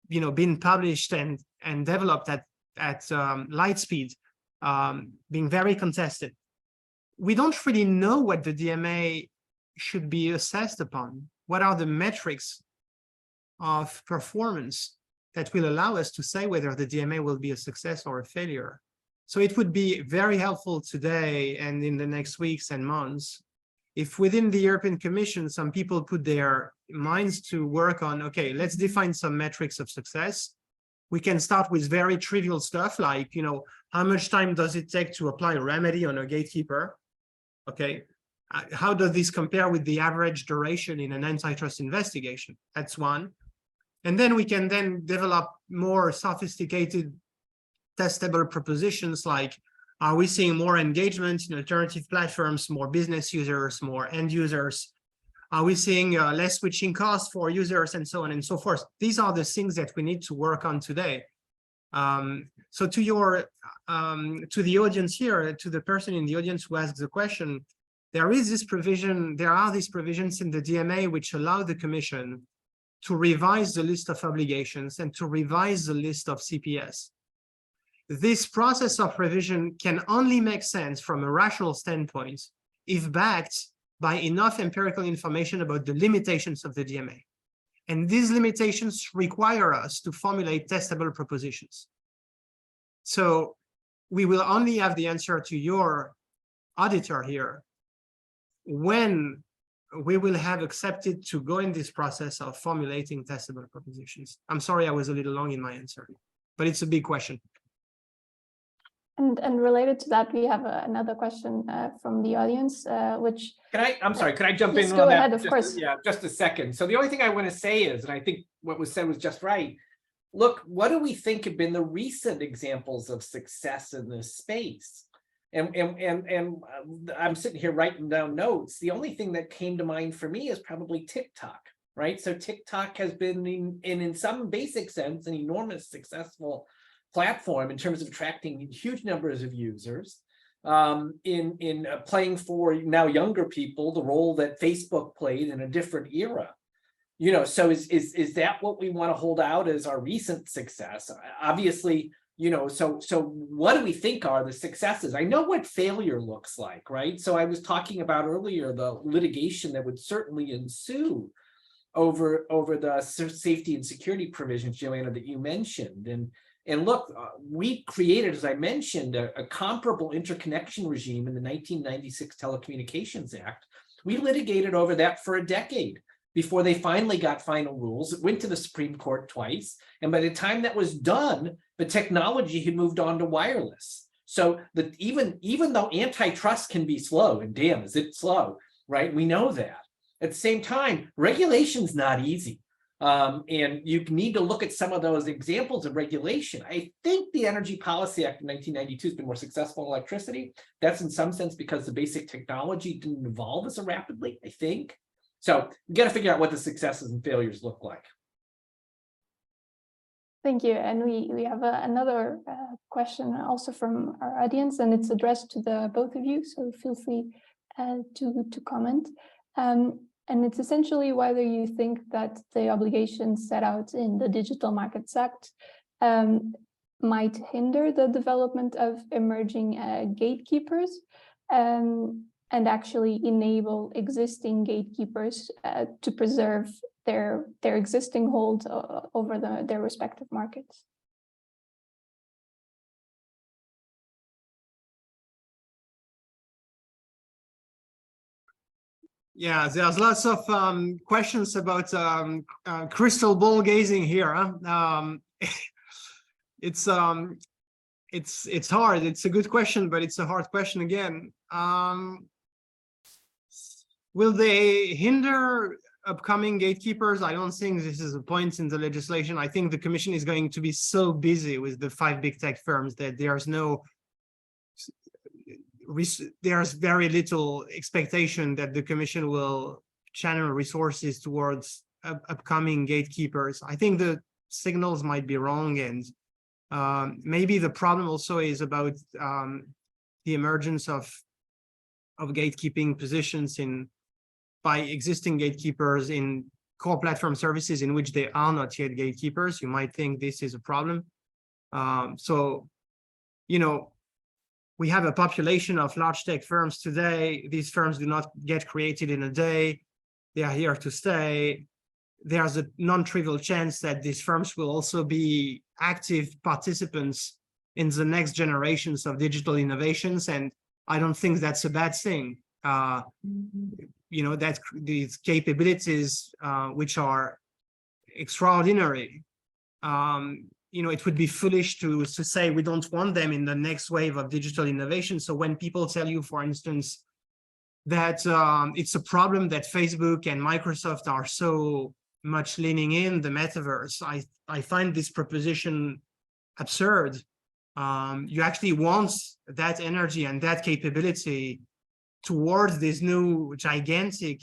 been published and developed at light speed, being very contested. We don't really know what the DMA should be assessed upon. What are the metrics of performance that will allow us to say whether the DMA will be a success or a failure? So it would be very helpful today and in the next weeks and months if within the European Commission, some people put their minds to work on, okay, let's define some metrics of success. We can start with very trivial stuff like, how much time does it take to apply a remedy on a gatekeeper? Okay, how does this compare with the average duration in an antitrust investigation? That's one. And then we can then develop more sophisticated testable propositions like, are we seeing more engagement in alternative platforms, more business users, more end users? Are we seeing less switching costs for users and so on and so forth? These are the things that we need to work on today. So to your, to the audience here, to the person in the audience who asked the question, there is this provision, there are these provisions in the DMA which allow the Commission to revise the list of obligations and to revise the list of CPS. This process of revision can only make sense from a rational standpoint if backed by enough empirical information about the limitations of the DMA. And these limitations require us to formulate testable propositions. So we will only have the answer to your auditor here when we will have accepted to go in this process of formulating testable propositions. I'm sorry I was a little long in my answer, but it's a big question. And related to that, we have another question from the audience, which... I'm sorry, could I jump yes, in go on ahead, that? of course. Yeah, just a second. So the only thing I want to say is, and I think what was said was just right, look, what do we think have been the recent examples of success in this space? And I'm sitting here writing down notes. The only thing that came to mind for me is probably TikTok, right? So TikTok has been, in some basic sense, an enormous successful platform in terms of attracting huge numbers of users, in playing for now younger people the role that Facebook played in a different era. So is that what we want to hold out as our recent success? Obviously, so what do we think are the successes? I know what failure looks like, right? So I was talking about earlier the litigation that would certainly ensue over the safety and security provisions, Joanna, that you mentioned. And look, we created, as I mentioned, a comparable interconnection regime in the 1996 Telecommunications Act. We litigated over that for a decade before they finally got final rules. It went to the Supreme Court twice. And by the time that was done, the technology had moved on to wireless. So that even though antitrust can be slow, and damn, is it slow, right? We know that. At the same time, regulation's not easy. And you need to look at some of those examples of regulation. I think the Energy Policy Act of 1992 has been more successful in electricity. That's in some sense because the basic technology didn't evolve as rapidly, I think. So you got to figure out what the successes and failures look like. Thank you. And we have another question also from our audience, and it's addressed to the both of you. So feel free to comment. And it's essentially whether you think that the obligations set out in the Digital Markets Act might hinder the development of emerging gatekeepers and actually enable existing gatekeepers to preserve their existing hold over their respective markets. Yeah, there's lots of questions about crystal ball gazing here. Huh? It's hard. It's a good question, but it's a hard question again. Will they hinder upcoming gatekeepers? I don't think this is a point in the legislation. I think the Commission is going to be so busy with the 5 big tech firms that there's very little expectation that the Commission will channel resources towards upcoming gatekeepers. I think the signals might be wrong, and maybe the problem also is about the emergence of gatekeeping positions by existing gatekeepers in core platform services in which they are not yet gatekeepers. You might think this is a problem. So, we have a population of large tech firms today. These firms do not get created in a day. They are here to stay. There's a non-trivial chance that these firms will also be active participants in the next generations of digital innovations, and I don't think that's a bad thing. That these capabilities, which are extraordinary, it would be foolish to say we don't want them in the next wave of digital innovation. So when people tell you, for instance, that it's a problem that Facebook and Microsoft are so much leaning in the metaverse, I find this proposition absurd. You actually want that energy and that capability towards this new gigantic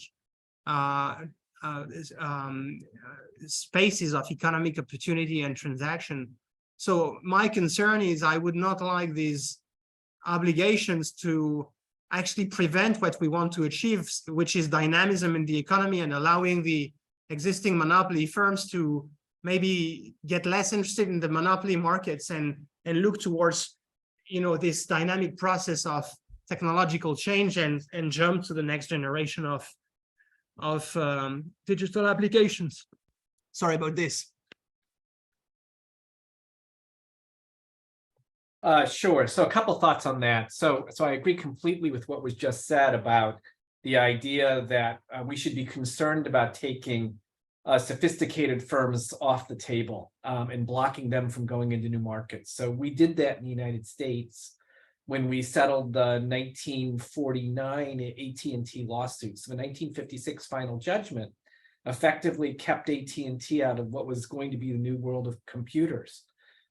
spaces of economic opportunity and transaction. So my concern is I would not like these obligations to actually prevent what we want to achieve, which is dynamism in the economy and allowing the existing monopoly firms to maybe get less interested in the monopoly markets and look towards, this dynamic process of technological change and jump to the next generation of digital applications. Sorry about this. Sure. So a couple thoughts on that. So I agree completely with what was just said about the idea that we should be concerned about taking sophisticated firms off the table and blocking them from going into new markets. So we did that in the United States when we settled the 1949 AT&T lawsuits. The 1956 final judgment effectively kept AT&T out of what was going to be the new world of computers.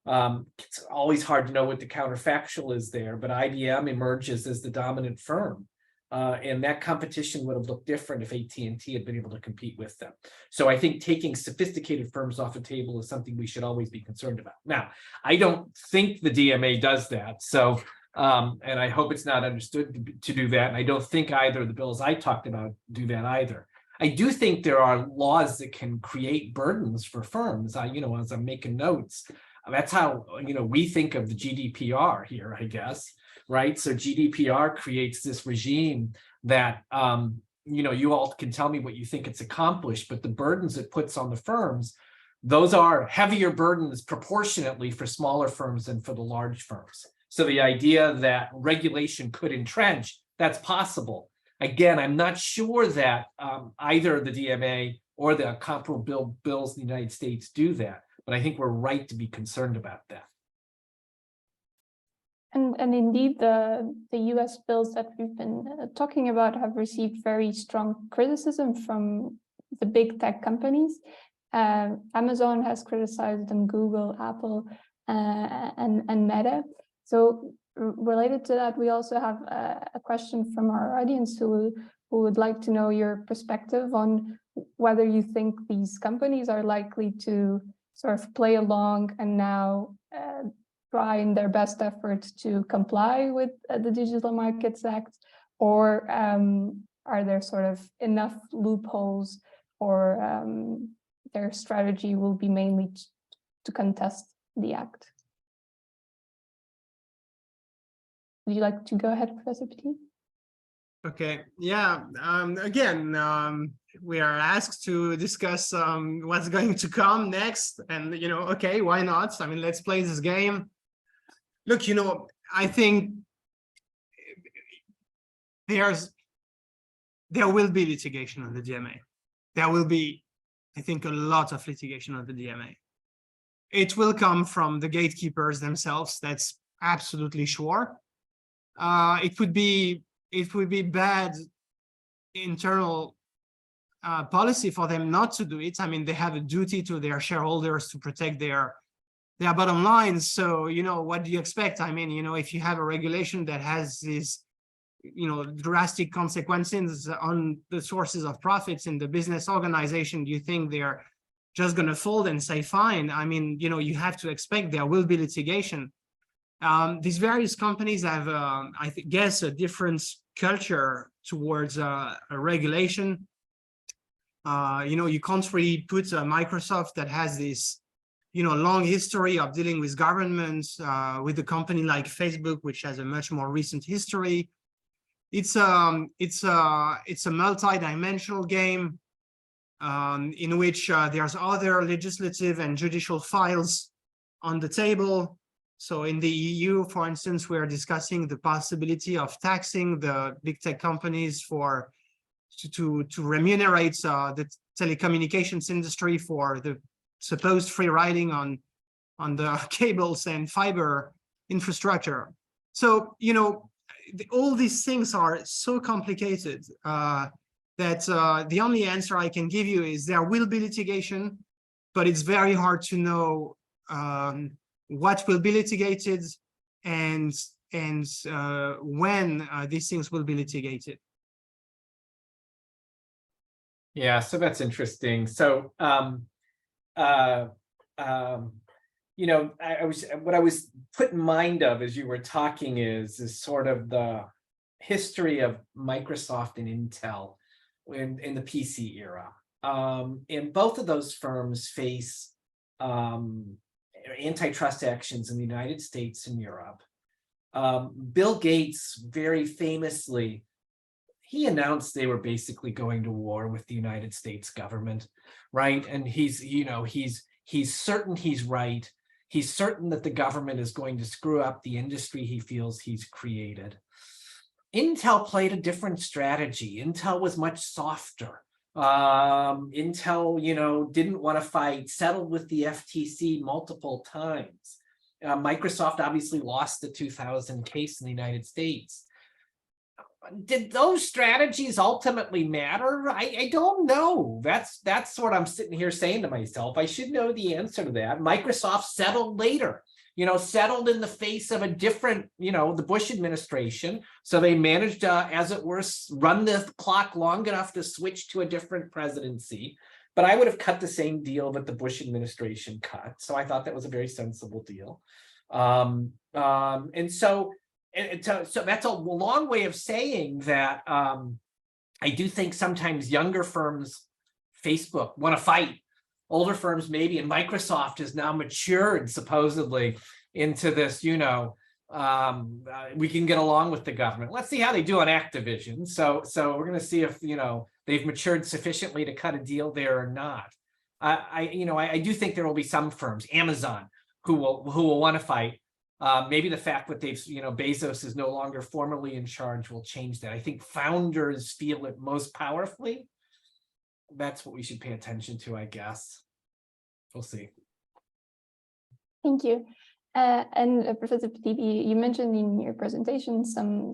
It's always hard to know what the counterfactual is there, but IBM emerges as the dominant firm. And that competition would have looked different if AT&T had been able to compete with them. So I think taking sophisticated firms off the table is something we should always be concerned about. Now, I don't think the DMA does that. So, and I hope it's not understood to do that. And I don't think either of the bills I talked about do that either. I do think there are laws that can create burdens for firms. As I'm making notes, that's how, we think of the GDPR here, I guess. Right. So GDPR creates this regime that, you all can tell me what you think it's accomplished, but the burdens it puts on the firms, those are heavier burdens proportionately for smaller firms than for the large firms. So the idea that regulation could entrench, that's possible. Again, I'm not sure that either the DMA or the comparable bills in the United States do that, but I think we're right to be concerned about that. And indeed, the US bills that we've been talking about have received very strong criticism from the big tech companies. Amazon has criticized them, Google, Apple, and Meta. So related to that, we also have a question from our audience who would like to know your perspective on whether you think these companies are likely to sort of play along and now try in their best efforts to comply with the Digital Markets Act, or are there sort of enough loopholes, or their strategy will be mainly to contest the act? Would you like to go ahead, Professor Petit? Okay, yeah, again, we are asked to discuss what's going to come next, and okay, why not? I mean, let's play this game. Look, I think there will be litigation on the DMA. There will be, I think, a lot of litigation on the DMA. It will come from the gatekeepers themselves. That's absolutely sure. It would be bad internal policy for them not to do it. I mean, they have a duty to their shareholders to protect their bottom lines. So, what do you expect? I mean, if you have a regulation that has these, drastic consequences on the sources of profits in the business organization, do you think they're just going to fold and say, fine? I mean, you have to expect there will be litigation. These various companies have, I guess, a different culture towards a regulation. You can't really put Microsoft that has this, long history of dealing with governments, with a company like Facebook, which has a much more recent history. It's a multi-dimensional game in which there's other legislative and judicial files on the table. So in the EU, for instance, we are discussing the possibility of taxing the big tech companies for to remunerate the telecommunications industry for the supposed free riding on the cables and fiber infrastructure. So, you know, all these things are so complicated that the only answer I can give you is there will be litigation, but it's very hard to know what will be litigated and when these things will be litigated. Yeah, so that's interesting. So, you know, what I was put in mind of as you were talking is sort of the history of Microsoft and Intel in the PC era. And both of those firms face antitrust actions in the United States and Europe. Bill Gates very famously, he announced they were basically going to war with the United States government, right? And he's, you know, he's certain he's right. He's certain that the government is going to screw up the industry he feels he's created. Intel played a different strategy. Intel was much softer. Intel, you know, didn't want to fight, settled with the FTC multiple times. Microsoft obviously lost the 2000 case in the United States. Did those strategies ultimately matter? I don't know. That's what I'm sitting here saying to myself. I should know the answer to that. Microsoft settled later, you know, settled in the face of a different, you know, the Bush administration. So they managed to, as it were, run the clock long enough to switch to a different presidency. But I would have cut the same deal that the Bush administration cut. So I thought that was a very sensible deal. And so that's a long way of saying that I do think sometimes younger firms, Facebook, want to fight. Older firms maybe, and Microsoft has now matured supposedly into this, you know, we can get along with the government. Let's see how they do on Activision. So we're going to see if, you know, they've matured sufficiently to cut a deal there or not. I do think there will be some firms, Amazon, who will want to fight. Maybe the fact that they've, you know, Bezos is no longer formally in charge will change that. I think founders feel it most powerfully. That's what we should pay attention to, I guess. We'll see. Thank you. And Professor Petibi, you mentioned in your presentation some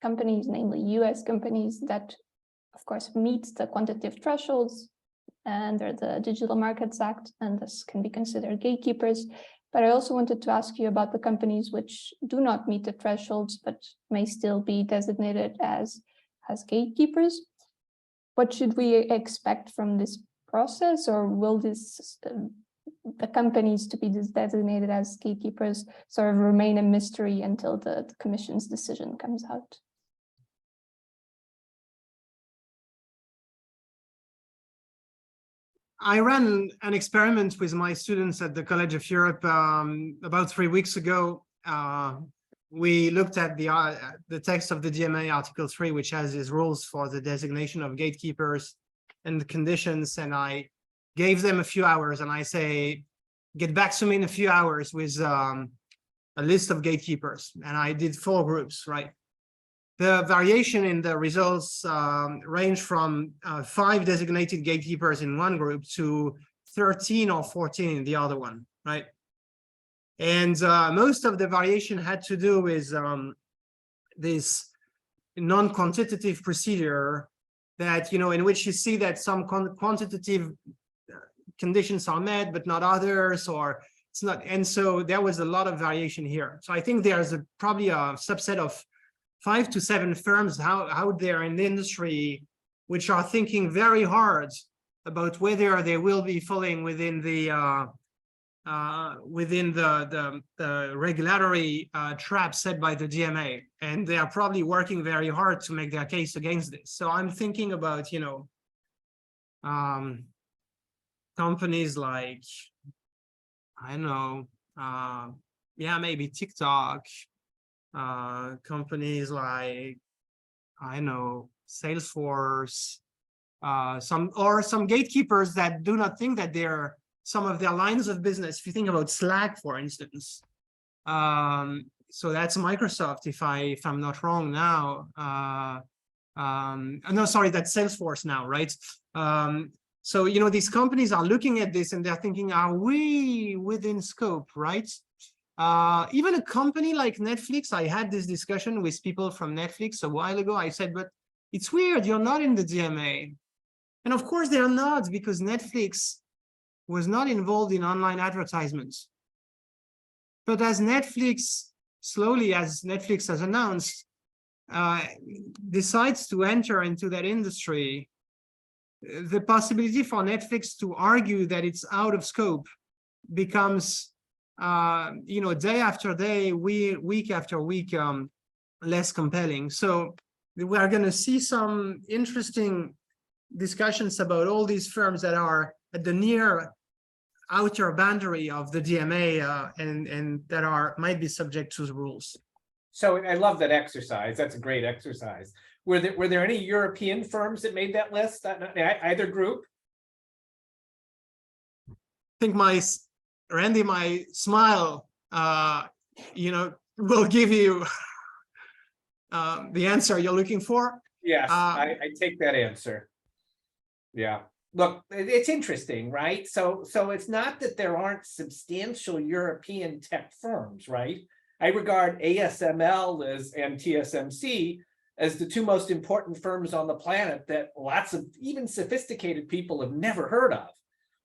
companies, namely US companies, that of course meet the quantitative thresholds under the Digital Markets Act and thus can be considered gatekeepers. But I also wanted to ask you about the companies which do not meet the thresholds, but may still be designated as gatekeepers. What should we expect from this process, or will the companies to be designated as gatekeepers sort of remain a mystery until the Commission's decision comes out? I ran an experiment with my students at the College of Europe about 3 weeks ago. We looked at the text of the DMA Article 3, which has its rules for the designation of gatekeepers and the conditions. And I gave them a few hours and I say, get back to me in a few hours with a list of gatekeepers. And I did 4 groups, right? The variation in the results range from 5 designated gatekeepers in one group to 13 or 14 in the other one, right? And most of the variation had to do with this non-quantitative procedure that, you know, in which you see that some quantitative conditions are met, but not others, or it's not. And so there was a lot of variation here. So I think there's probably a subset of 5 to 7 firms out there in the industry which are thinking very hard about whether they will be falling within the regulatory trap set by the DMA, and they are probably working very hard to make their case against this. So I'm thinking about, you know, companies like, I don't know, yeah, maybe TikTok, companies like, I know, Salesforce, some gatekeepers that do not think that they're some of their lines of business. If you think about Slack, for instance, So that's Microsoft, if I'm not wrong now. No, sorry, that's Salesforce now, right? So, you know, these companies are looking at this and they're thinking, are we within scope, right? Even a company like Netflix, I had this discussion with people from Netflix a while ago. I said, but it's weird, you're not in the DMA. And of course they're not, because Netflix was not involved in online advertisements. But as Netflix, slowly as Netflix has announced, decides to enter into that industry, the possibility for Netflix to argue that it's out of scope becomes, you know, day after day, week after week, less compelling. So we are going to see some interesting discussions about all these firms that are at the near outer boundary of the DMA and that might be subject to the rules. So I love that exercise. That's a great exercise. Were there any European firms that made that list? Either group? I think Randy, my smile, you know, will give you the answer you're looking for. Yes, I take that answer. Yeah. Look, it's interesting, right? So it's not that there aren't substantial European tech firms, right? I regard ASML and TSMC as the two most important firms on the planet that lots of even sophisticated people have never heard of,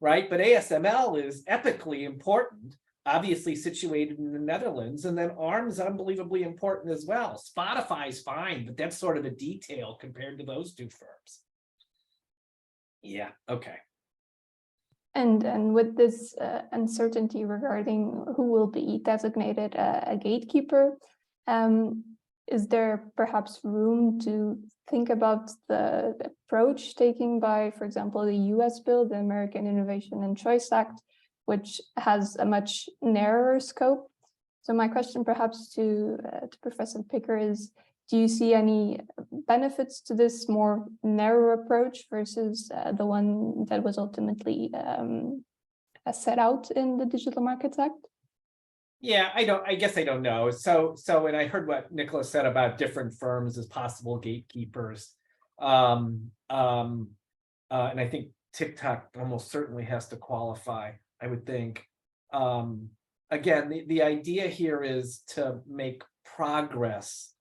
right? But ASML is epically important, obviously situated in the Netherlands, and then ARM's unbelievably important as well. Spotify's fine, but that's sort of a detail compared to those two firms. Yeah, okay. And with this uncertainty regarding who will be designated a gatekeeper, is there perhaps room to think about the approach taken by, for example, the US bill, the American Innovation and Choice Act, which has a much narrower scope? So my question perhaps to Professor Picker is, do you see any benefits to this more narrow approach versus the one that was ultimately set out in the Digital Markets Act? Yeah, I guess I don't know. So, and I heard what Nicholas said about different firms as possible gatekeepers. And I think TikTok almost certainly has to qualify, I would think. Again, the idea here is to make progress.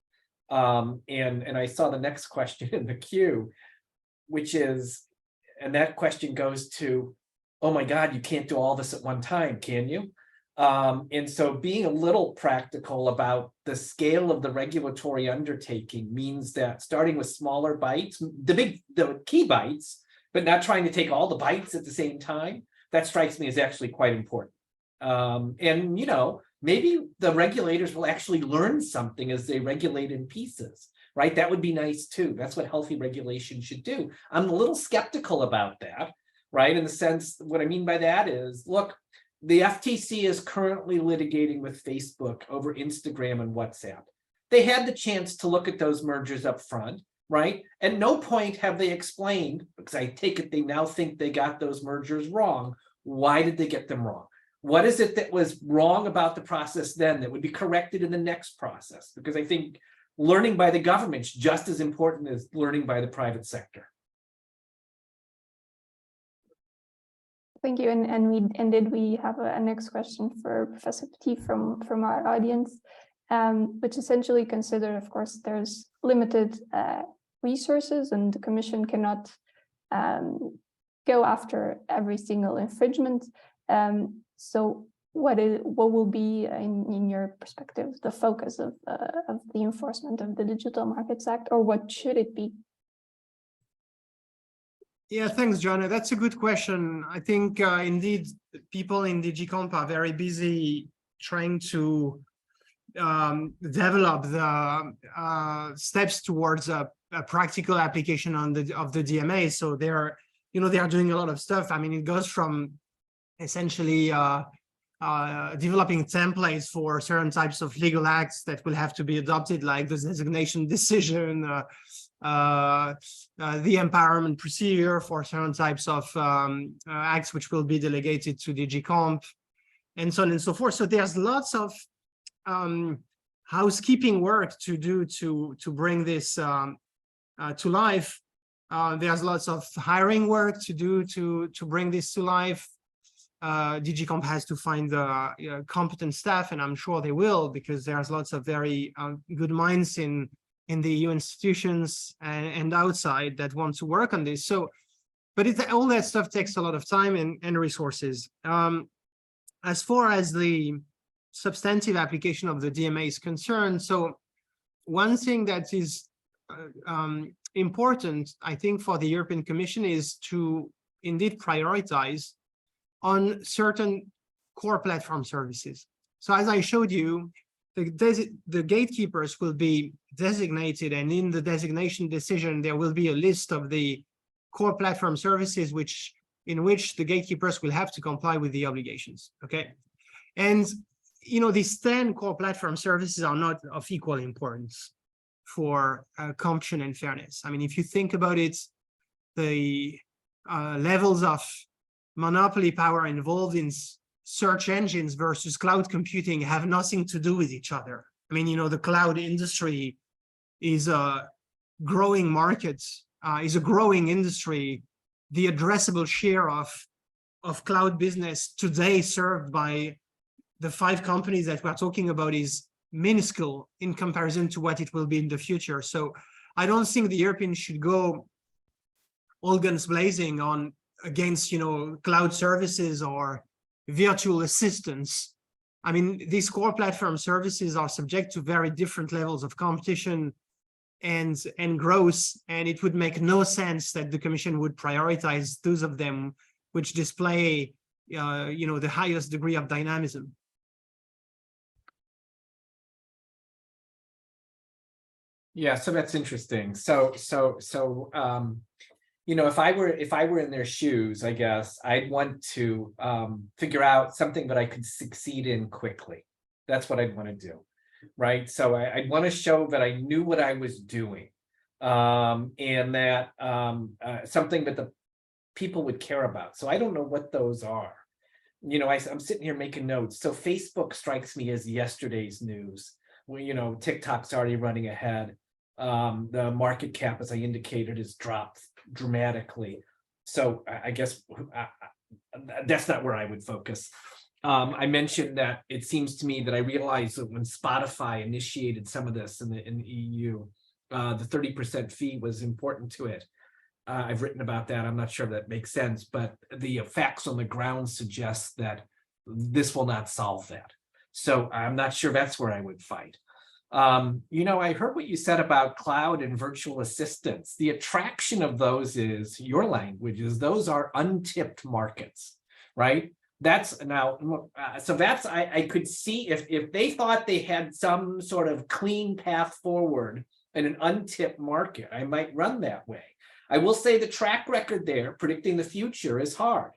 And I saw the next question in the queue, which is, and that question goes to, oh my God, you can't do all this at one time, can you? And so being a little practical about the scale of the regulatory undertaking means that starting with smaller bites, the key bites, but not trying to take all the bites at the same time, that strikes me as actually quite important. And, you know, maybe the regulators will actually learn something as they regulate in pieces, right? That would be nice too. That's what healthy regulation should do. I'm a little skeptical about that, right? In the sense, what I mean by that is, look, the FTC is currently litigating with Facebook over Instagram and WhatsApp. They had the chance to look at those mergers up front, right? At no point have they explained, because I take it they now think they got those mergers wrong. Why did they get them wrong? What is it that was wrong about the process then that would be corrected in the next process? Because I think learning by the government is just as important as learning by the private sector. Thank you. And we have a next question for Professor Petit from our audience, which essentially consider, of course, there's limited resources and the Commission cannot go after every single infringement. So what will be, in your perspective, the focus of the enforcement of the Digital Markets Act, or what should it be? Yeah, thanks, Joanna. That's a good question. I think indeed people in DG Comp are very busy trying to develop the steps towards a practical application of the DMA. So they are doing a lot of stuff. I mean, it goes from essentially developing templates for certain types of legal acts that will have to be adopted, like the designation decision, the empowerment procedure for certain types of acts which will be delegated to DG Comp, and so on and so forth. So there's lots of housekeeping work to do to bring this to life. There's lots of hiring work to do to bring this to life. DG Comp has to find the competent staff, and I'm sure they will, because there's lots of very good minds in the EU institutions and outside that want to work on this. So, but all that stuff takes a lot of time and resources. As far as the substantive application of the DMA is concerned, so one thing that is important, I think, for the European Commission is to indeed prioritize on certain core platform services. So as I showed you, the gatekeepers will be designated, and in the designation decision, there will be a list of the core platform services in which the gatekeepers will have to comply with the obligations, okay? And, you know, these 10 core platform services are not of equal importance for competition and fairness. I mean, if you think about it, the levels of monopoly power involved in search engines versus cloud computing have nothing to do with each other. I mean, you know, the cloud industry is a growing market, is a growing industry. The addressable share of cloud business today served by the 5 companies that we're talking about is minuscule in comparison to what it will be in the future. So I don't think the Europeans should go all guns blazing against, you know, cloud services or virtual assistants. I mean, these core platform services are subject to very different levels of competition and growth, and it would make no sense that the Commission would prioritize those of them which display, you know, the highest degree of dynamism. Yeah, so that's interesting. So you know, if I were in their shoes, I guess I'd want to figure out something that I could succeed in quickly. That's what I'd want to do, right? So I'd want to show that I knew what I was doing, and that something that the people would care about. So I don't know what those are. You know, I'm sitting here making notes. So Facebook strikes me as yesterday's news. Well, you know, TikTok's already running ahead. The market cap, as I indicated, has dropped dramatically. So I guess that's not where I would focus. I mentioned that it seems to me that I realized that when Spotify initiated some of this in the EU, the 30% fee was important to it. I've written about that. I'm not sure if that makes sense, but the facts on the ground suggest that this will not solve that. So I'm not sure that's where I would fight. You know, I heard what you said about cloud and virtual assistants. The attraction of those is your language is those are untipped markets, right? That's now, so that's, I could see if they thought they had some sort of clean path forward in an untipped market, I might run that way. I will say the track record there, predicting the future, is hard.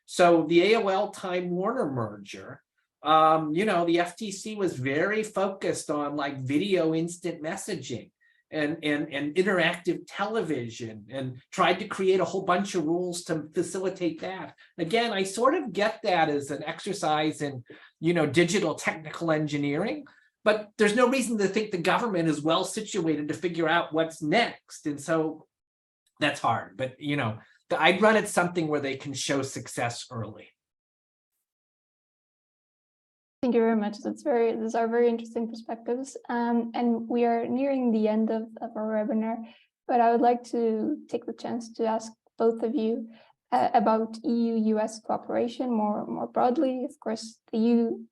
So the AOL Time Warner merger, you know, the FTC was very focused on like video instant messaging and interactive television, and tried to create a whole bunch of rules to facilitate that. Again, I sort of get that as an exercise in, you know, digital technical engineering, but there's no reason to think the government is well situated to figure out what's next. And so that's hard, but you know, I'd run at something where they can show success early. Thank you very much. These are very interesting perspectives. And we are nearing the end of our webinar, but I would like to take the chance to ask both of you about EU-US cooperation more broadly. Of course, the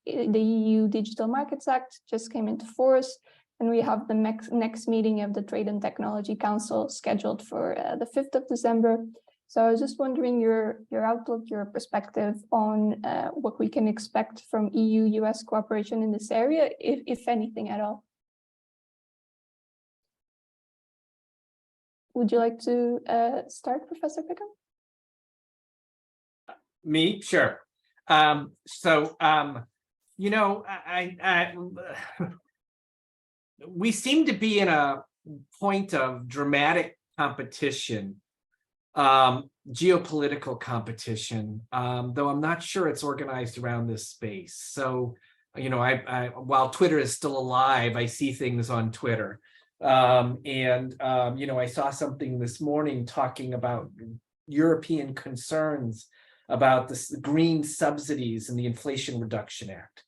EU Digital Markets Act just came into force, and we have the next meeting of the Trade and Technology Council scheduled for the 5th of December. So I was just wondering your outlook, your perspective on what we can expect from EU-US cooperation in this area, if anything at all. Would you like to start, Professor Pickham? Me? Sure. You know, we seem to be in a point of dramatic competition, geopolitical competition, though I'm not sure it's organized around this space. So while Twitter is still alive, I see things on Twitter. I saw something this morning talking about European concerns about the green subsidies and the Inflation Reduction Act.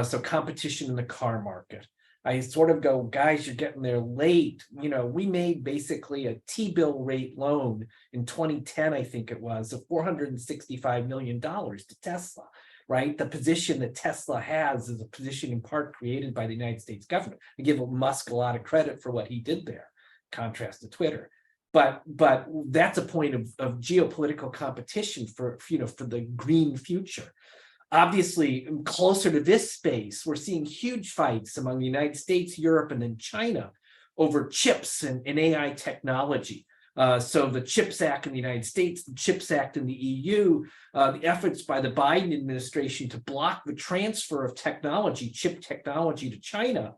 So competition in the car market. I sort of go, guys, you're getting there late. We made basically a T-bill rate loan in 2010, I think it was, of $465 million to Tesla, right? The position that Tesla has is a position in part created by the United States government. I give Musk a lot of credit for what he did there, contrast to Twitter. But that's a point of geopolitical competition for the green future. Obviously, closer to this space, we're seeing huge fights among the United States, Europe, and then China over chips and AI technology. So the CHIPS Act in the United States, the CHIPS Act in the EU, the efforts by the Biden administration to block the transfer of technology, chip technology to China,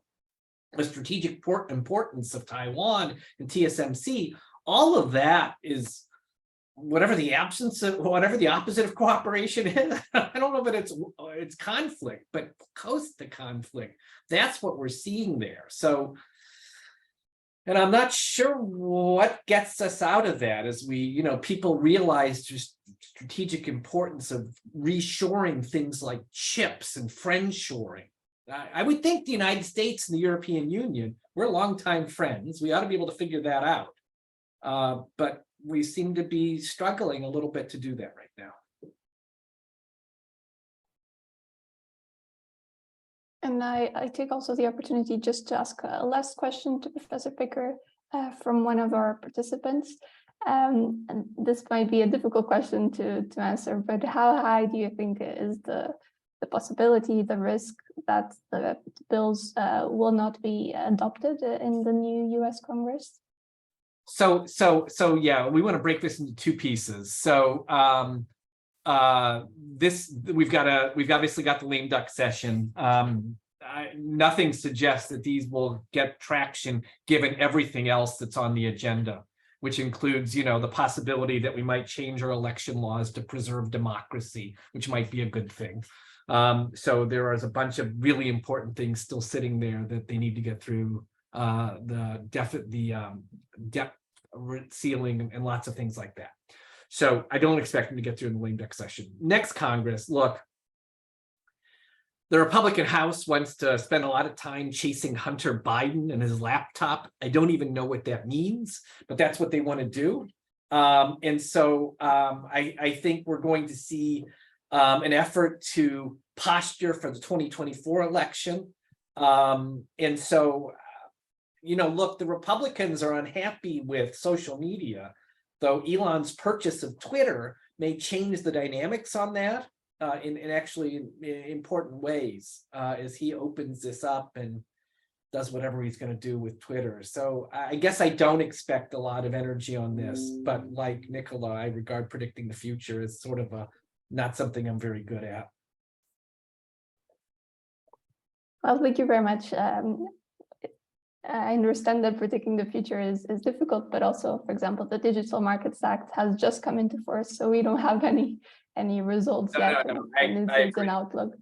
the strategic importance of Taiwan and TSMC, all of that is whatever the opposite of cooperation is. I don't know that it's conflict, but close to conflict. That's what we're seeing there. So, and I'm not sure what gets us out of that as people realize just strategic importance of reshoring things like chips and friendshoring. I would think the United States and the European Union, we're longtime friends. We ought to be able to figure that out. But we seem to be struggling a little bit to do that right now. And I take also the opportunity just to ask a last question to Professor Picker from one of our participants. And this might be a difficult question to answer, but how high do you think is the possibility, the risk that the bills will not be adopted in the new US Congress? So yeah, we want to break this into two pieces. So we've obviously got the lame duck session. Nothing suggests that these will get traction given everything else that's on the agenda, which includes, the possibility that we might change our election laws to preserve democracy, which might be a good thing. So there is a bunch of really important things still sitting there that they need to get through. The debt ceiling and lots of things like that. So I don't expect them to get through in the lame duck session. Next Congress, look, the Republican House wants to spend a lot of time chasing Hunter Biden and his laptop. I don't even know what that means, but that's what they want to do. And so I think we're going to see an effort to posture for the 2024 election. And so look, the Republicans are unhappy with social media, though Elon's purchase of Twitter may change the dynamics on that in important ways as he opens this up and does whatever he's going to do with Twitter. So I guess I don't expect a lot of energy on this, but like Nicola, I regard predicting the future as sort of not something I'm very good at. Well, thank you very much. I understand that predicting the future is difficult, but also, for example, the Digital Markets Act has just come into force, so we don't have any results yet, and it's an outlook.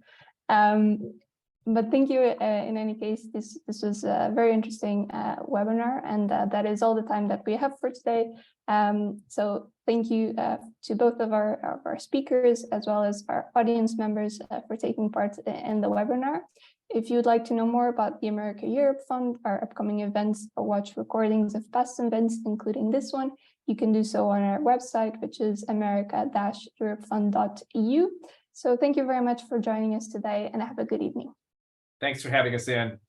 But thank you in any case. This was a very interesting webinar, and that is all the time that we have for today. So thank you to both of our speakers as well as our audience members for taking part in the webinar. If you'd like to know more about the America-Europe Fund, our upcoming events, or watch recordings of past events, including this one, you can do so on our website, which is america-europefund.eu. So thank you very much for joining us today, and have a good evening. Thanks for having us in.